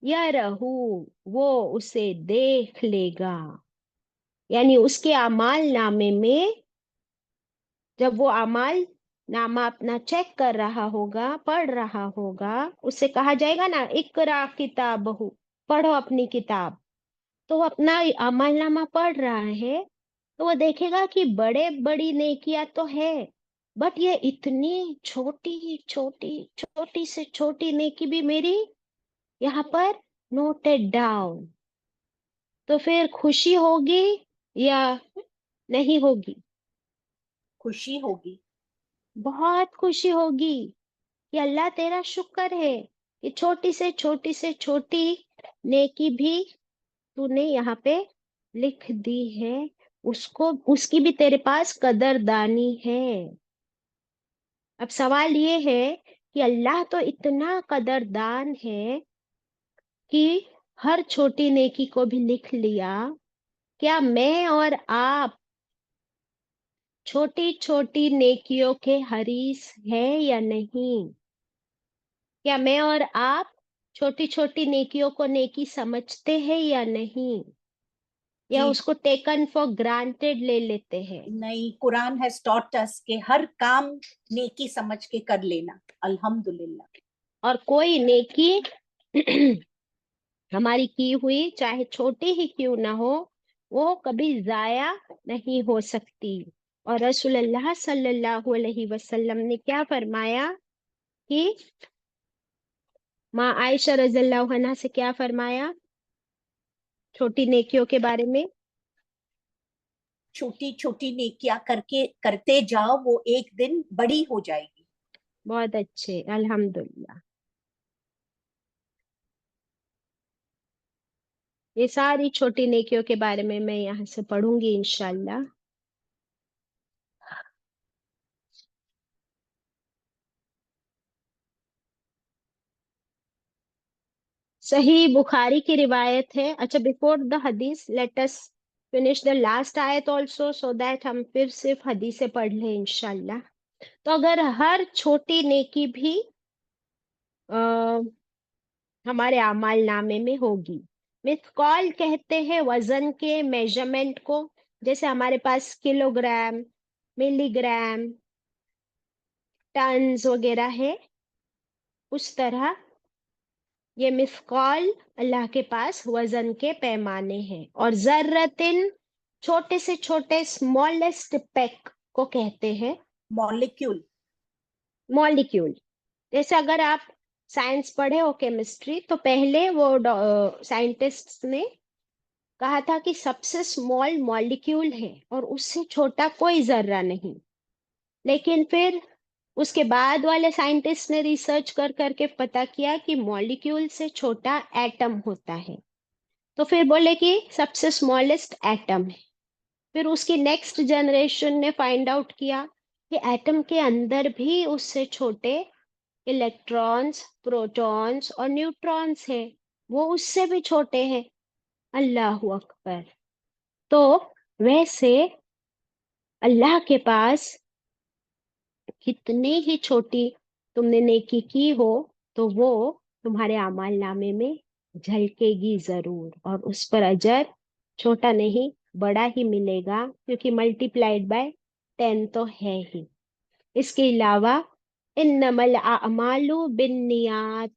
यरहू, वो उसे देख लेगा, यानी उसके अमाल नामे में, जब वो अमाल नामा अपना चेक कर रहा होगा, पढ़ रहा होगा, उससे कहा जाएगा ना, इकरा किताबहू, पढ़ो अपनी किताब। तो वो अपना अमलनामा पढ़ रहा है, तो वो देखेगा कि बड़े बड़ी नेकियां तो है, बट ये इतनी छोटी छोटी, छोटी से छोटी नेकी भी मेरी यहाँ पर नोटेड डाउन। तो फिर खुशी होगी या नहीं होगी? खुशी होगी। बहुत खुशी होगी कि अल्लाह तेरा शुक्र है कि छोटी से छोटी नेकी भी तूने यहाँ पे लिख दी है, उसको, उसकी भी तेरे पास कदरदानी है। अब सवाल ये है कि अल्लाह तो इतना कदरदान है कि हर छोटी नेकी को भी लिख लिया, क्या मैं और आप छोटी छोटी नेकियों के हरीस है या नहीं? क्या मैं और आप छोटी छोटी नेकियों को नेकी समझते हैं या नहीं, या जी उसको टेकन फॉर ग्रांटेड ले लेते हैं? नहीं, कुरान हैज टॉट अस के हर काम नेकी समझ के कर लेना। अल्हम्दुलिल्लाह। और कोई नेकी हमारी की हुई चाहे छोटी ही क्यों ना हो, वो कभी जाया नहीं हो सकती। और रसूलुल्लाह सल्लल्लाहु अलैहि वसल्लम ने क्या फरमाया कि, माँ आयशा रज़ियल्लाहु अन्हा से क्या फरमाया छोटी नेकियों के बारे में? छोटी छोटी नेकियां करके करते जाओ, वो एक दिन बड़ी हो जाएगी। बहुत अच्छे, अल्हम्दुलिल्लाह। ये सारी छोटी नेकियों के बारे में मैं यहाँ से पढ़ूंगी इंशाल्लाह। सही बुखारी की रिवायत है। अच्छा, बिफोर द हदीस let us finish the last आयत ऑल्सो, सो दैट हम फिर सिर्फ हदीसें पढ़ लें इंशाल्लाह। तो अगर हर छोटी नेकी भी आ, हमारे अमाल नामे में होगी। मिसकॉल कहते हैं वजन के मेजरमेंट को। जैसे हमारे पास किलोग्राम, मिलीग्राम, टन्स वगैरह है, उस तरह ये मिसकॉल अल्लाह के पास वजन के पैमाने हैं। और जर्रतिन, छोटे से छोटे स्मॉलेस्ट पेक को कहते हैं मॉलिक्यूल। मॉलिक्यूल। जैसे अगर आप साइंस पढ़े हो, केमिस्ट्री, तो पहले वो साइंटिस्ट्स ने कहा था कि सबसे स्मॉल मॉलिक्यूल है और उससे छोटा कोई जर्रा नहीं। लेकिन फिर उसके बाद वाले साइंटिस्ट ने रिसर्च कर करके पता किया कि मॉलिक्यूल से छोटा एटम होता है। तो फिर बोले कि सबसे स्मॉलेस्ट एटम है। फिर उसकी नेक्स्ट जनरेशन ने फाइंड आउट किया कि एटम के अंदर भी उससे छोटे इलेक्ट्रॉन्स, प्रोटॉन्स और न्यूट्रॉन्स है, वो उससे भी छोटे हैं। अल्लाह अकबर। तो वैसे अल्लाह के पास कितनी ही छोटी तुमने नेकी की हो, तो वो तुम्हारे अमाल नामे में झलकेगी जरूर, और उस पर अजर छोटा नहीं बड़ा ही मिलेगा, क्योंकि मल्टीप्लाइड बाय 10 तो है ही। इसके अलावा इन्नमल अमालु बिन्नियात,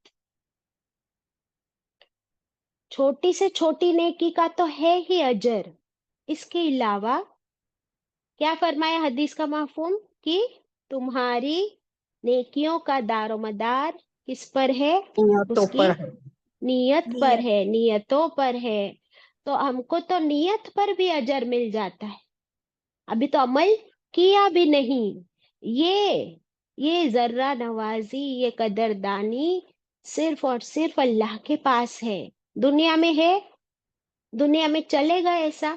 छोटी से छोटी नेकी का तो है ही अजर। इसके अलावा क्या फरमाया हदीस का मफहूम, कि तुम्हारी नेकियों का दारोमदार किस पर है? नियतों उसकी पर है। नीयत पर नियत। है, नियतों पर है। तो हमको तो नियत पर भी अजर मिल जाता है, अभी तो अमल किया भी नहीं। ये जर्रा नवाजी, ये कदरदानी सिर्फ और सिर्फ अल्लाह के पास है। दुनिया में है, दुनिया में चलेगा ऐसा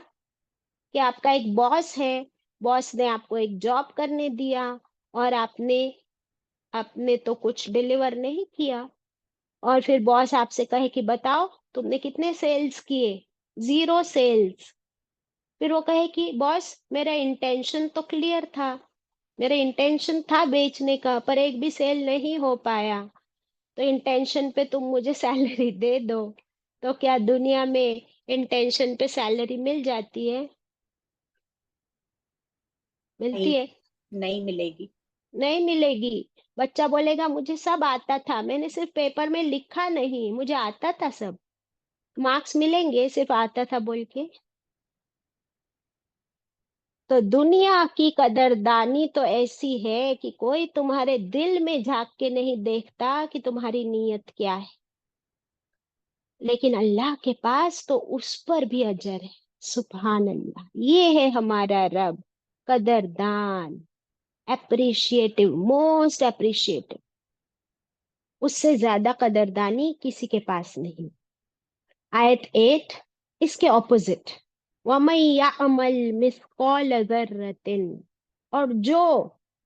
कि आपका एक बॉस है, बॉस ने आपको एक जॉब करने दिया और आपने आपने तो कुछ डिलीवर नहीं किया, और फिर बॉस आपसे कहे कि बताओ तुमने कितने सेल्स किए? 0 सेल्स। फिर वो कहे कि बॉस मेरा इंटेंशन तो क्लियर था, मेरा इंटेंशन था बेचने का, पर एक भी सेल नहीं हो पाया, तो इंटेंशन पे तुम मुझे सैलरी दे दो। तो क्या दुनिया में इंटेंशन पे सैलरी मिल जाती है? मिलती नहीं, है? नहीं मिलेगी। नहीं मिलेगी। बच्चा बोलेगा मुझे सब आता था, मैंने सिर्फ पेपर में लिखा नहीं, मुझे आता था सब। मार्क्स मिलेंगे सिर्फ आता था बोल के? तो दुनिया की कदरदानी तो ऐसी है कि कोई तुम्हारे दिल में झांक के नहीं देखता कि तुम्हारी नीयत क्या है, लेकिन अल्लाह के पास तो उस पर भी अजर है। सुभान अल्लाह, ये है हमारा रब, कदरदान, एप्रिशिएटिव, मोस्ट एप्रिशिएटिव। उससे ज्यादा कदरदानी किसी के पास नहीं। आयत 8, इसके ऑपोजिट, वमन याअमल मिस्काल जर्रतिन, और जो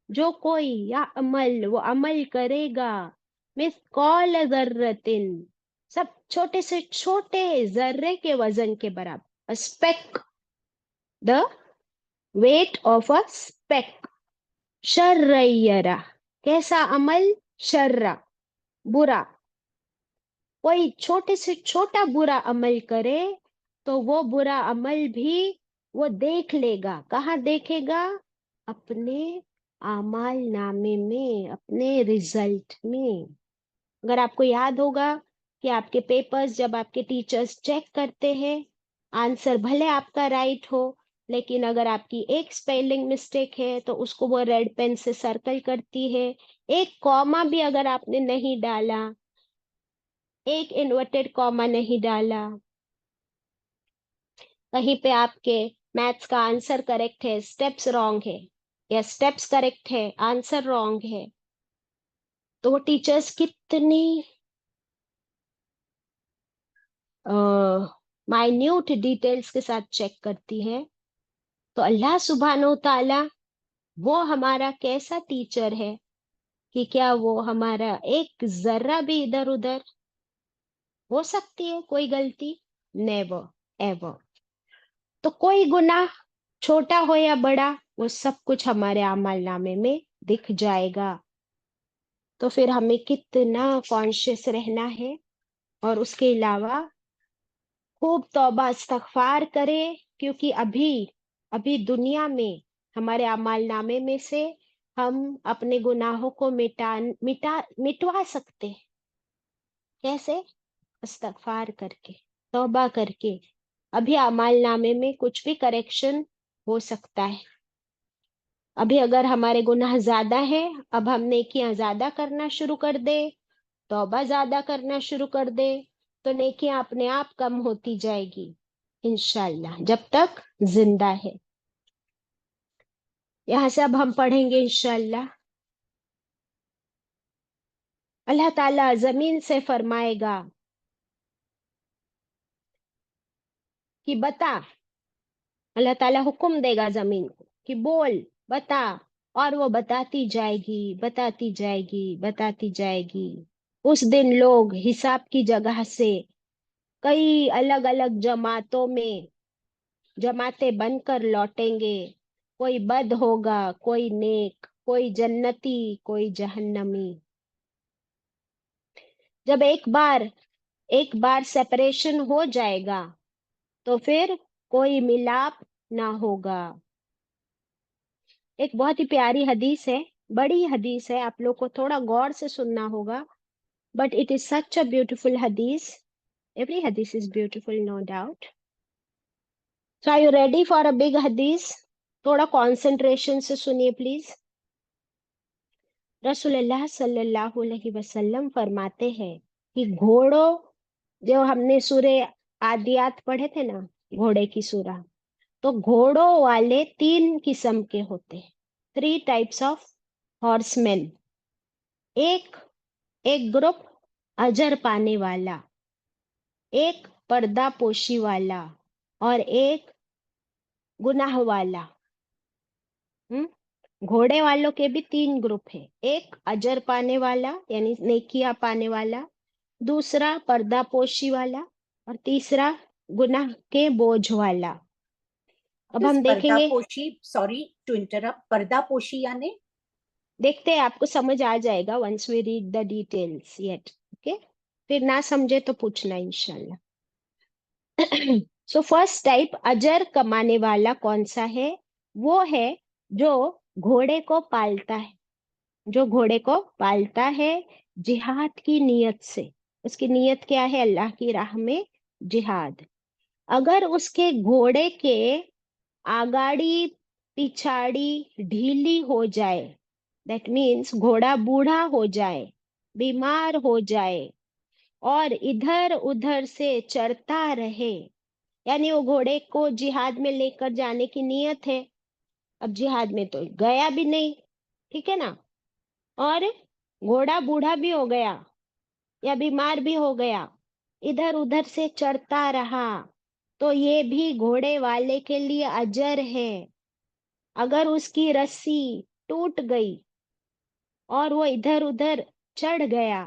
जो कोई या अमल, वो अमल करेगा, मिस्काल जर्रतिन, सब छोटे से छोटे जर्रे के वजन के बराबर, speck, the weight of a speck, शर्रयरा, कैसा अमल? शर्रा, बुरा। कोई छोटे से छोटा बुरा अमल करे तो वो बुरा अमल भी वो देख लेगा। कहाँ देखेगा? अपने आमाल नामे में, अपने रिजल्ट में। अगर आपको याद होगा कि आपके पेपर्स जब आपके टीचर्स चेक करते हैं, आंसर भले आपका राइट हो, लेकिन अगर आपकी एक स्पेलिंग मिस्टेक है तो उसको वो रेड पेन से सर्कल करती है। एक कॉमा भी अगर आपने नहीं डाला, एक इन्वर्टेड कॉमा नहीं डाला, कहीं पे आपके मैथ्स का आंसर करेक्ट है, स्टेप्स रॉन्ग है, या स्टेप्स करेक्ट है, आंसर रॉन्ग है, तो वो टीचर्स कितनी माइन्यूट डिटेल्स के साथ चेक करती है, तो अल्लाह सुब्हानो ताला वो हमारा कैसा टीचर है कि क्या वो हमारा एक जर्रा भी इधर उधर हो सकती है कोई गलती? Never ever. तो कोई गुनाह छोटा हो या बड़ा, वो सब कुछ हमारे अमल नामे में दिख जाएगा। तो फिर हमें कितना कॉन्शियस रहना है, और उसके अलावा खूब तौबा इस्तगफार करें, क्योंकि अभी अभी दुनिया में हमारे अमाल नामे में से हम अपने गुनाहों को मिटवा सकते हैं। कैसे? इस्तगफार करके, तौबा करके। अभी अमाल नामे में कुछ भी करेक्शन हो सकता है। अभी अगर हमारे गुनाह ज्यादा है, अब हम नेकियां ज्यादा करना शुरू कर दे, तौबा ज्यादा करना शुरू कर दे, तो नेकियां अपने आप कम होती जाएगी इंशाल्लाह, जब तक जिंदा है। यहाँ से अब हम पढ़ेंगे इंशाल्लाह। अल्लाह ताला जमीन से फरमाएगा कि बता, अल्लाह ताला हुक्म देगा जमीन को कि बोल, बता, और वो बताती जाएगी, बताती जाएगी, बताती जाएगी। उस दिन लोग हिसाब की जगह से कई अलग अलग जमातों में जमातें बनकर लौटेंगे। कोई बद होगा, कोई नेक, कोई जन्नती, कोई जहन्नमी। जब एक बार सेपरेशन हो जाएगा, तो फिर कोई मिलाप ना होगा। एक बहुत ही प्यारी हदीस है, बड़ी हदीस है, आप लोग को थोड़ा गौर से सुनना होगा, but it is such a beautiful हदीस। एवरी हदीस is beautiful, no doubt. So are you ready for a big हदीस? थोड़ा कंसंट्रेशन से सुनिए प्लीज। रसूलुल्लाह सल्लल्लाहु अलैहि वसल्लम फरमाते हैं कि घोड़ों, जो हमने सूरे आदियात पढ़े थे ना, घोड़े की सूरा, तो घोड़ों वाले तीन किस्म के होते हैं। 3 टाइप्स ऑफ हॉर्समैन। एक एक ग्रुप अजर पाने वाला, एक पर्दा पोशी वाला, और एक गुनाह वाला। घोड़े वालों के भी 3 ग्रुप है। एक अजर पाने वाला यानी नेकिया पाने वाला, दूसरा पर्दा पोशी वाला, और तीसरा गुनाह के बोझ वाला। अब हम देखेंगे, पर्दापोशी, सॉरी टू इंटरप्ट, पर्दापोशी यानी? देखते हैं, आपको समझ आ जाएगा once we read the details yet. Okay, फिर ना समझे तो पूछना इंशाल्लाह। सो फर्स्ट टाइप अजर कमाने वाला कौन सा है? वो है जो घोड़े को पालता है, जो घोड़े को पालता है जिहाद की नीयत से। उसकी नीयत क्या है? अल्लाह की राह में जिहाद। अगर उसके घोड़े के आगाड़ी पिछाड़ी ढीली हो जाए, दैट मीन्स घोड़ा बूढ़ा हो जाए, बीमार हो जाए, और इधर उधर से चरता रहे, यानी वो घोड़े को जिहाद में लेकर जाने की नीयत है, अब जिहाद में तो गया भी नहीं, ठीक है ना, और घोड़ा बूढ़ा भी हो गया या बीमार भी हो गया, इधर उधर से चरता रहा, तो ये भी घोड़े वाले के लिए अजर है। अगर उसकी रस्सी टूट गई और वो इधर उधर चढ़ गया,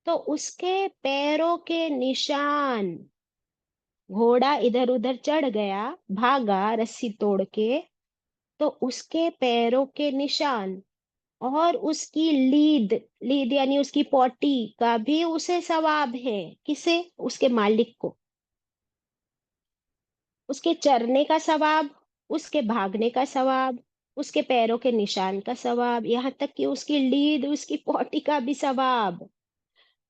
तो उसके पैरों के निशान, घोड़ा इधर उधर चढ़ गया, भागा रस्सी तोड़ के, तो उसके पैरों के निशान और उसकी लीद, लीद यानी उसकी पॉटी का भी उसे सवाब है। किसे? उसके मालिक को। उसके चरने का सवाब, उसके भागने का सवाब, उसके पैरों के निशान का सवाब, यहाँ तक कि उसकी लीद, उसकी पॉटी का भी सवाब।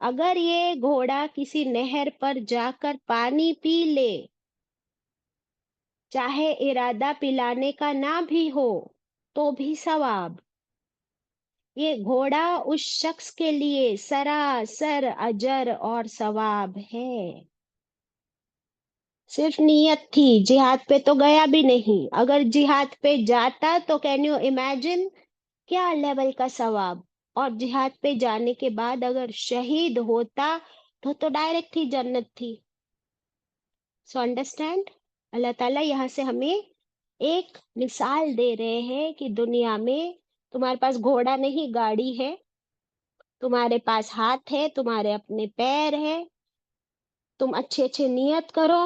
अगर ये घोड़ा किसी नहर पर जाकर पानी पी ले, चाहे इरादा पिलाने का ना भी हो, तो भी सवाब। ये घोड़ा उस शख्स के लिए सरासर अजर और सवाब है। सिर्फ नीयत थी, जिहाद पे तो गया भी नहीं। अगर जिहाद पे जाता तो कैन यू इमेजिन क्या लेवल का सवाब। और जिहाद पे जाने के बाद अगर शहीद होता तो डायरेक्ट ही जन्नत थी। सो अंडरस्टैंड, अल्लाह ताला यहाँ से हमें एक मिसाल दे रहे हैं कि दुनिया में तुम्हारे पास घोड़ा नहीं गाड़ी है, तुम्हारे पास हाथ है, तुम्हारे अपने पैर है, तुम अच्छे अच्छे नियत करो,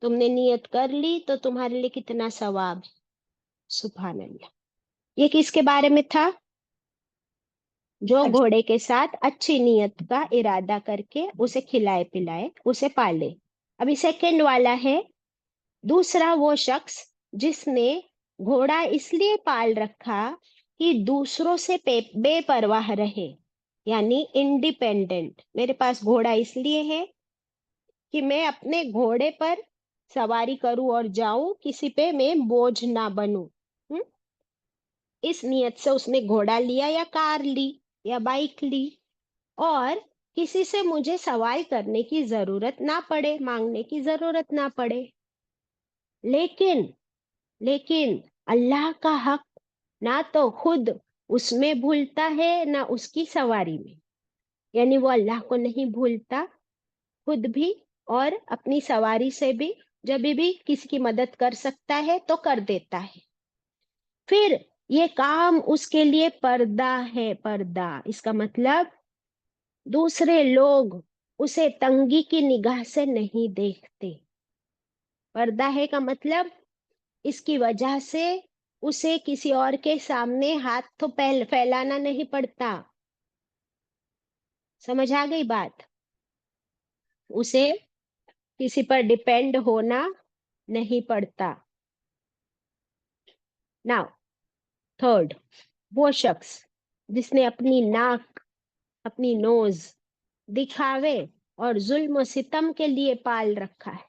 तुमने नियत कर ली तो तुम्हारे लिए कितना सवाब है। सुभान अल्लाह। ये किसके बारे में था? जो हज। घोड़े के साथ अच्छी नियत का इरादा करके उसे खिलाए पिलाए, उसे पाले। अभी सेकंड वाला है, दूसरा वो शख्स जिसने घोड़ा इसलिए पाल रखा कि दूसरों से बेपरवाह रहे, यानी इंडिपेंडेंट। मेरे पास घोड़ा इसलिए है कि मैं अपने घोड़े पर सवारी करूं और जाऊं, किसी पे मैं बोझ ना बनूं। हम्म? इस नियत से उसने घोड़ा लिया या कार ली या बाइक ली, और किसी से मुझे सवाल करने की जरूरत ना पड़े, मांगने की जरूरत ना पड़े। लेकिन लेकिन अल्लाह का हक ना तो खुद उसमें भूलता है ना उसकी सवारी में, यानी वो अल्लाह को नहीं भूलता खुद भी, और अपनी सवारी से भी जब भी किसी की मदद कर सकता है तो कर देता है। फिर ये काम उसके लिए पर्दा है, पर्दा। इसका मतलब दूसरे लोग उसे तंगी की निगाह से नहीं देखते। पर्दा है का मतलब इसकी वजह से उसे किसी और के सामने हाथ तो फैलाना नहीं पड़ता। समझ आ गई बात? उसे किसी पर डिपेंड होना नहीं पड़ता। नाउ थर्ड, वो शख्स जिसने अपनी नाक, अपनी नोज दिखावे और जुल्म और सितम के लिए पाल रखा है।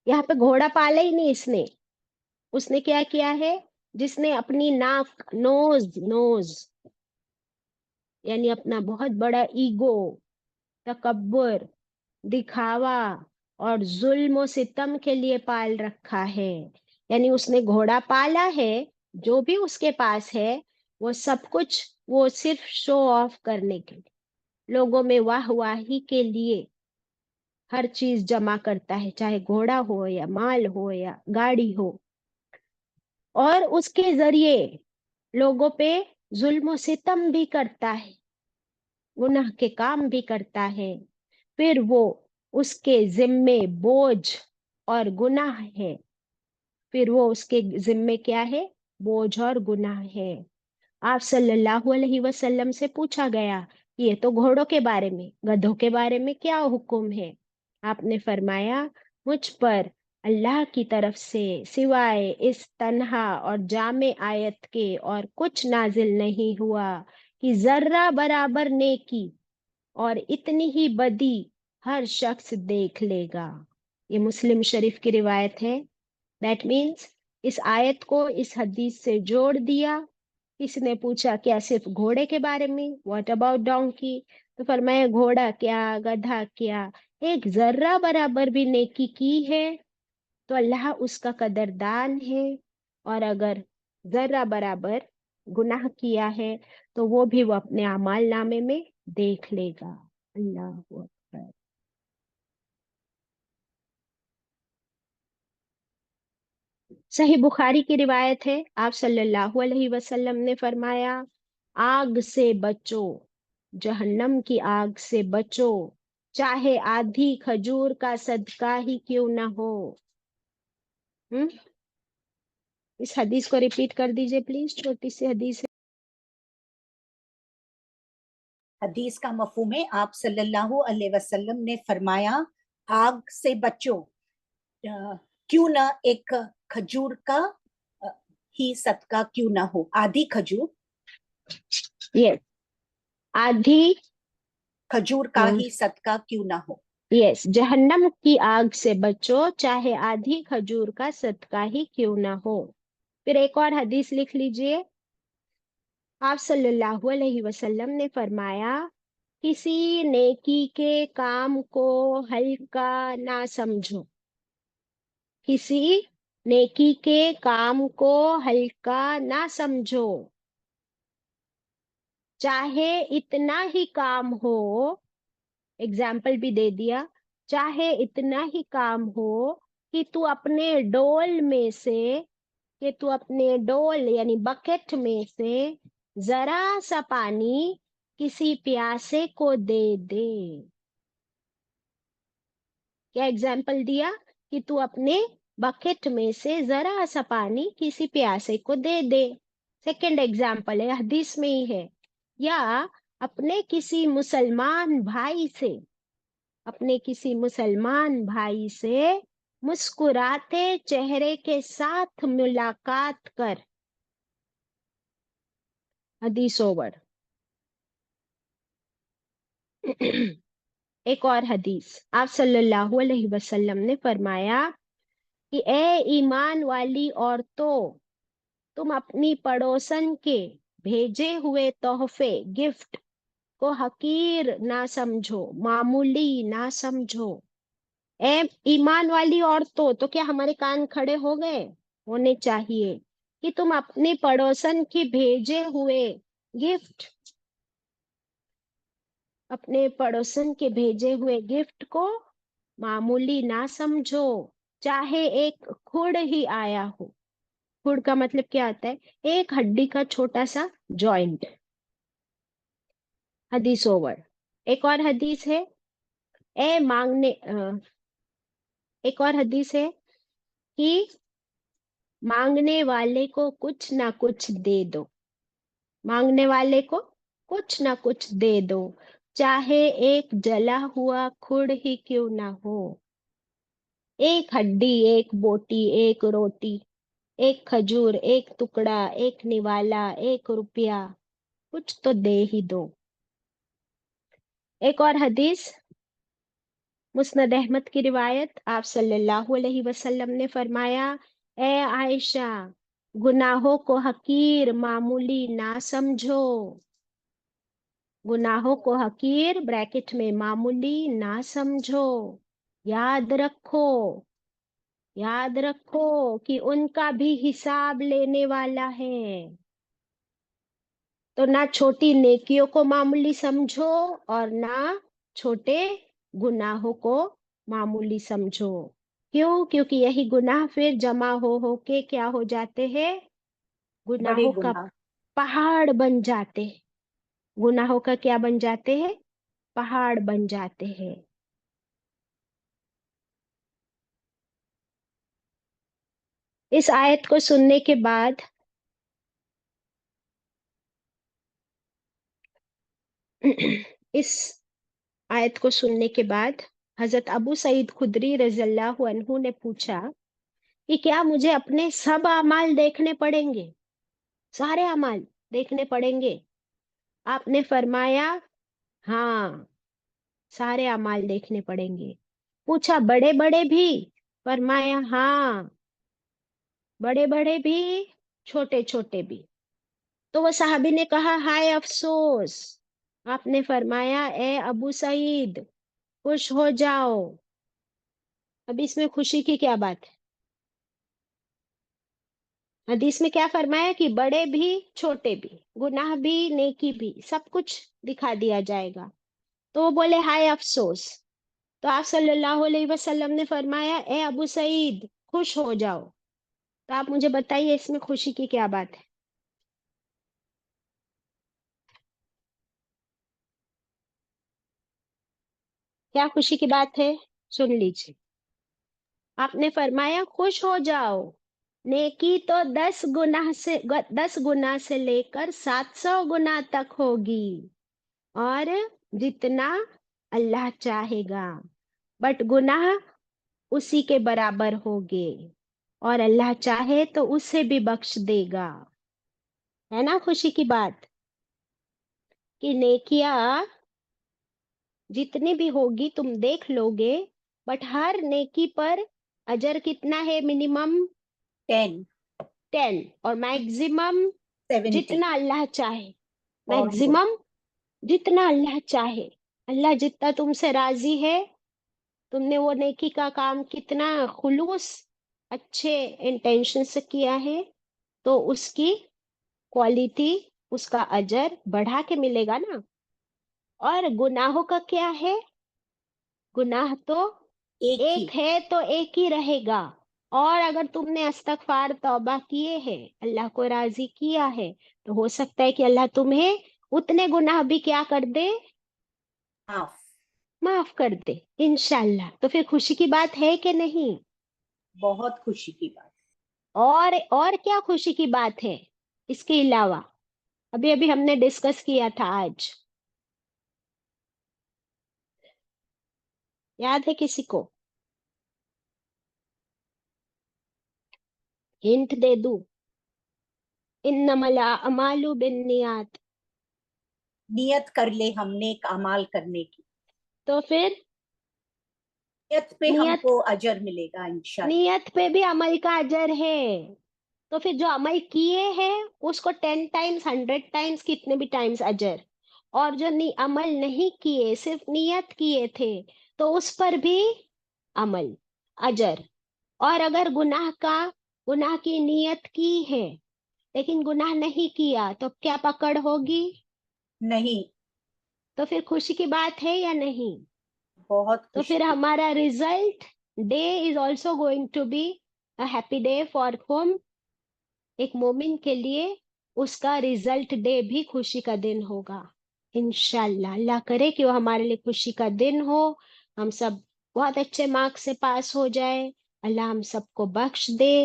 यहाँ पे घोड़ा पाला ही नहीं इसने, उसने क्या किया है? जिसने अपनी नाक, नोज, नोज यानी अपना बहुत बड़ा ईगो, तकब्बुर, दिखावा और जुल्म और सितम के लिए पाल रखा है, यानी उसने घोड़ा पाला है, जो भी उसके पास है वो सब कुछ वो सिर्फ शो ऑफ करने के लिए, लोगों में वाहवाही के लिए हर चीज जमा करता है, चाहे घोड़ा हो या माल हो या गाड़ी हो, और उसके जरिए लोगों पे जुल्म और सितम भी करता है, गुनाह के काम भी करता है। फिर वो उसके जिम्मे बोझ और गुनाह है, फिर वो उसके जिम्मे क्या है? बोझ और गुनाह है। आप सल्लल्लाहु अलैहि वसल्लम से पूछा गया कि ये तो घोड़ों के बारे में, गधों के बारे में क्या हुक्म है? आपने फरमाया, मुझ पर अल्लाह की तरफ से सिवाय इस तन्हा और जामे आयत के और कुछ नाजिल नहीं हुआ कि जर्रा बराबर नेकी और इतनी ही बदी हर शख्स देख लेगा। ये मुस्लिम शरीफ की रिवायत है। दैट मीन्स इस आयत को इस हदीस से जोड़ दिया। किसने पूछा क्या सिर्फ घोड़े के बारे में? What about donkey? तो फरमाया घोड़ा क्या, गधा क्या, एक जर्रा बराबर भी नेकी की है तो अल्लाह उसका कदरदान है, और अगर जर्रा बराबर गुनाह किया है तो वो भी वो अपने अमाल नामे में देख लेगा। अल्लाह अकबर। सही बुखारी की रिवायत है, आप सल्लल्लाहु अलैहि वसल्लम ने फरमाया, आग से बचो, जहन्नम की आग से बचो, चाहे आधी खजूर का सदका ही क्यों ना हो। हम्म? इस हदीस को रिपीट कर दीजिए प्लीज, छोटी सी हदीस है। हदीस का मफहूम है, आप सल्लल्लाहु अलैहि वसल्लम ने फरमाया, आग से बचो, क्यों ना एक खजूर का अ, ही सदका क्यों ना हो, आधी खजूर, यस, आधी। खजूर का ही सदका क्यों ना हो। यस, जहन्नम की आग से बचो, चाहे आधी खजूर का सदका ही क्यों ना हो। फिर एक और हदीस लिख लीजिए। आप सल्लल्लाहु अलैहि वसल्लम ने फरमाया, किसी नेकी के काम को हल्का ना समझो, किसी नेकी के काम को हल्का ना समझो, चाहे इतना ही काम हो। एग्जाम्पल भी दे दिया, चाहे इतना ही काम हो कि तू अपने डोल यानी बकेट में से जरा सा पानी किसी प्यासे को दे दे। क्या एग्जाम्पल दिया कि तू अपने बकेट में से जरा सा पानी किसी प्यासे को दे दे। सेकंड एग्जाम्पल है, हदीस में ही है। या अपने किसी मुसलमान भाई से अपने किसी मुसलमान भाई से मुस्कुराते चेहरे के साथ मुलाकात कर। हदीस ओवर। एक और हदीस, आप सल्लल्लाहु अलैहि वसल्लम ने फरमाया कि ए ईमान वाली औरतों, तुम अपनी पड़ोसन के भेजे हुए तोहफे गिफ्ट को हकीर ना समझो, मामूली ना समझो। ए ईमान वाली औरतों, तो क्या हमारे कान खड़े हो गए? होने चाहिए कि तुम अपने पड़ोसन के भेजे हुए गिफ्ट अपने पड़ोसन के भेजे हुए गिफ्ट को मामूली ना समझो, चाहे एक खुड़ ही आया हो। खुड़ का मतलब क्या आता है? एक हड्डी का छोटा सा जॉइंट। हदीस ओवर। एक और हदीस है, ए मांगने एक और हदीस है कि मांगने वाले को कुछ ना कुछ दे दो। मांगने वाले को कुछ ना कुछ दे दो, चाहे एक जला हुआ खुड़ ही क्यों ना हो। एक हड्डी, एक बोटी, एक रोटी, एक खजूर, एक टुकड़ा, एक निवाला, एक रुपया, कुछ तो दे ही दो। एक और हदीस, मुस्नद अहमद की रिवायत, आप सल्लल्लाहु अलैहि वसल्लम ने फरमाया, ए आयशा, गुनाहों को हकीर मामूली ना समझो। गुनाहों को हकीर ब्रैकेट में मामूली ना समझो। याद रखो, याद रखो कि उनका भी हिसाब लेने वाला है। तो ना छोटी नेकियों को मामूली समझो और ना छोटे गुनाहों को मामूली समझो। क्यों? क्योंकि यही गुनाह फिर जमा हो के क्या हो जाते हैं? बड़े गुनाहों का गुनाह। पहाड़ बन जाते हैं। गुनाहों का क्या बन जाते हैं? पहाड़ बन जाते हैं। इस आयत को सुनने के बाद इस आयत को सुनने के बाद हजरत अबू सईद खुदरी रज़ियल्लाहु अन्हु ने पूछा कि क्या मुझे अपने सब अमाल देखने पड़ेंगे? सारे अमाल देखने पड़ेंगे? आपने फरमाया, हाँ, सारे अमाल देखने पड़ेंगे। पूछा, बड़े बड़े भी? फरमाया, हाँ, बड़े बड़े भी, छोटे छोटे भी। तो वो साहबी ने कहा, हाय अफसोस। आपने फरमाया, ए अबू सईद, खुश हो जाओ। अब इसमें खुशी की क्या बात है? हदीस में क्या फरमाया कि बड़े भी छोटे भी, गुनाह भी नेकी भी, सब कुछ दिखा दिया जाएगा। तो वो बोले, हाय अफसोस। तो आप सल्लल्लाहु अलैहि वसल्लम ने फरमाया, ए अबू सईद, खुश हो जाओ। तो आप मुझे बताइए इसमें खुशी की क्या बात है? क्या खुशी की बात है? सुन लीजिए। आपने फरमाया, खुश हो जाओ, नेकी तो 10 गुना से लेकर 700 गुना तक होगी, और जितना अल्लाह चाहेगा। बट गुनाह उसी के बराबर होंगे, और अल्लाह चाहे तो उसे भी बख्श देगा। है ना खुशी की बात? कि नेकियां जितनी भी होगी तुम देख लोगे, बट हर नेकी पर अजर कितना है? मिनिमम 10, 10, और मैक्सिमम 70 जितना अल्लाह चाहे। और more। मैक्सिमम जितना अल्लाह चाहे। अल्लाह जितना तुमसे राजी है, तुमने वो नेकी का काम कितना खुलूस अच्छे इंटेंशन से किया है, तो उसकी क्वालिटी, उसका अजर बढ़ा के मिलेगा ना। और गुनाहों का क्या है? गुनाह तो एक ही। एक है तो एक ही रहेगा। और अगर तुमने इस्तगफार तौबा किए हैं, अल्लाह को राजी किया है, तो हो सकता है कि अल्लाह तुम्हें उतने गुनाह भी क्या कर दे, माफ। माफ कर दे इंशाल्लाह। तो फिर खुशी की बात है कि नहीं? बहुत खुशी की बात। और क्या खुशी की बात है इसके अलावा? अभी अभी हमने डिस्कस किया था आज, याद है किसी को? हिंट दे दूं? इन्नमल अमालु बिन्नियात। नियत कर ले हमने एक अमाल करने की, तो फिर नियत पे नियत, हमको अजर मिलेगा इंशाल्लाह। नियत पे भी अमल का अजर है। तो फिर जो अमल किए हैं उसको 10 टाइम्स, 100 टाइम्स, कितने भी टाइम्स अजर। और जो अमल नहीं किए, सिर्फ नियत किए थे, तो उस पर भी अमल, अजर। और अगर गुनाह की नियत की है लेकिन गुनाह नहीं किया, तो क्या पकड़ होगी? नहीं। तो फिर खुशी की बात है या नहीं? बहुत तो खुशी फिर की। हमारा result day is also going to be a happy day for home. एक मोमिन के लिए उसका रिजल्ट डे भी खुशी का दिन होगा इंशाल्लाह। अल्लाह करे कि वो हमारे लिए खुशी का दिन हो, हम सब बहुत अच्छे मार्क्स से पास हो जाए, अल्लाह हम सबको बख्श दे।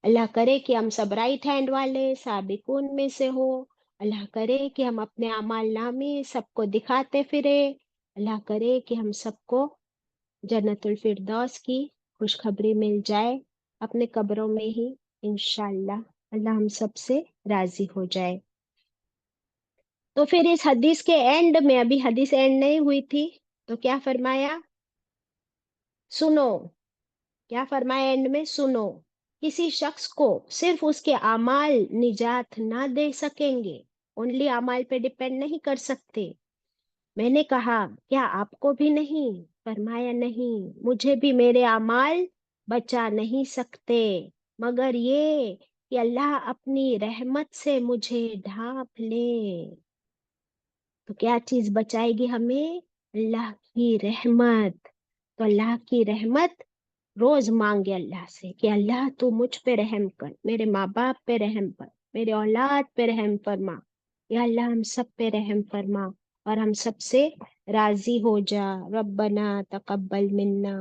अल्लाह करे कि हम सब राइट हैंड वाले साबिकून में से हो। अल्लाह करे कि हम अपने अमाल नामे सबको दिखाते फिरे। अल्लाह करे कि हम सबको जन्नतुल फिरदौस की खुशखबरी मिल जाए अपने कब्रों में ही इंशाल्लाह। अल्लाह हम सबसे राजी हो जाए। तो फिर इस हदीस के एंड में, अभी हदीस एंड नहीं हुई थी, तो क्या फरमाया? सुनो, क्या फरमाया एंड में? सुनो, किसी शख्स को सिर्फ उसके अमाल निजात ना दे सकेंगे, ओनली अमाल पे डिपेंड नहीं कर सकते। मैंने कहा क्या आपको भी नहीं? फरमाया नहीं, मुझे भी मेरे अमाल बचा नहीं सकते, मगर ये कि अल्लाह अपनी रहमत से मुझे ढांप ले। तो क्या चीज बचाएगी हमें? अल्लाह की रहमत। तो अल्लाह की रहमत रोज मांगे अल्लाह से कि अल्लाह तू मुझ पे रहम कर, मेरे माँ बाप पे रहम कर, मेरे औलाद पे रहम फरमा। या अल्लाह हम सब पे रहम फरमा और हम सब से राजी हो जा। रब्बना तकब्बल मिन्ना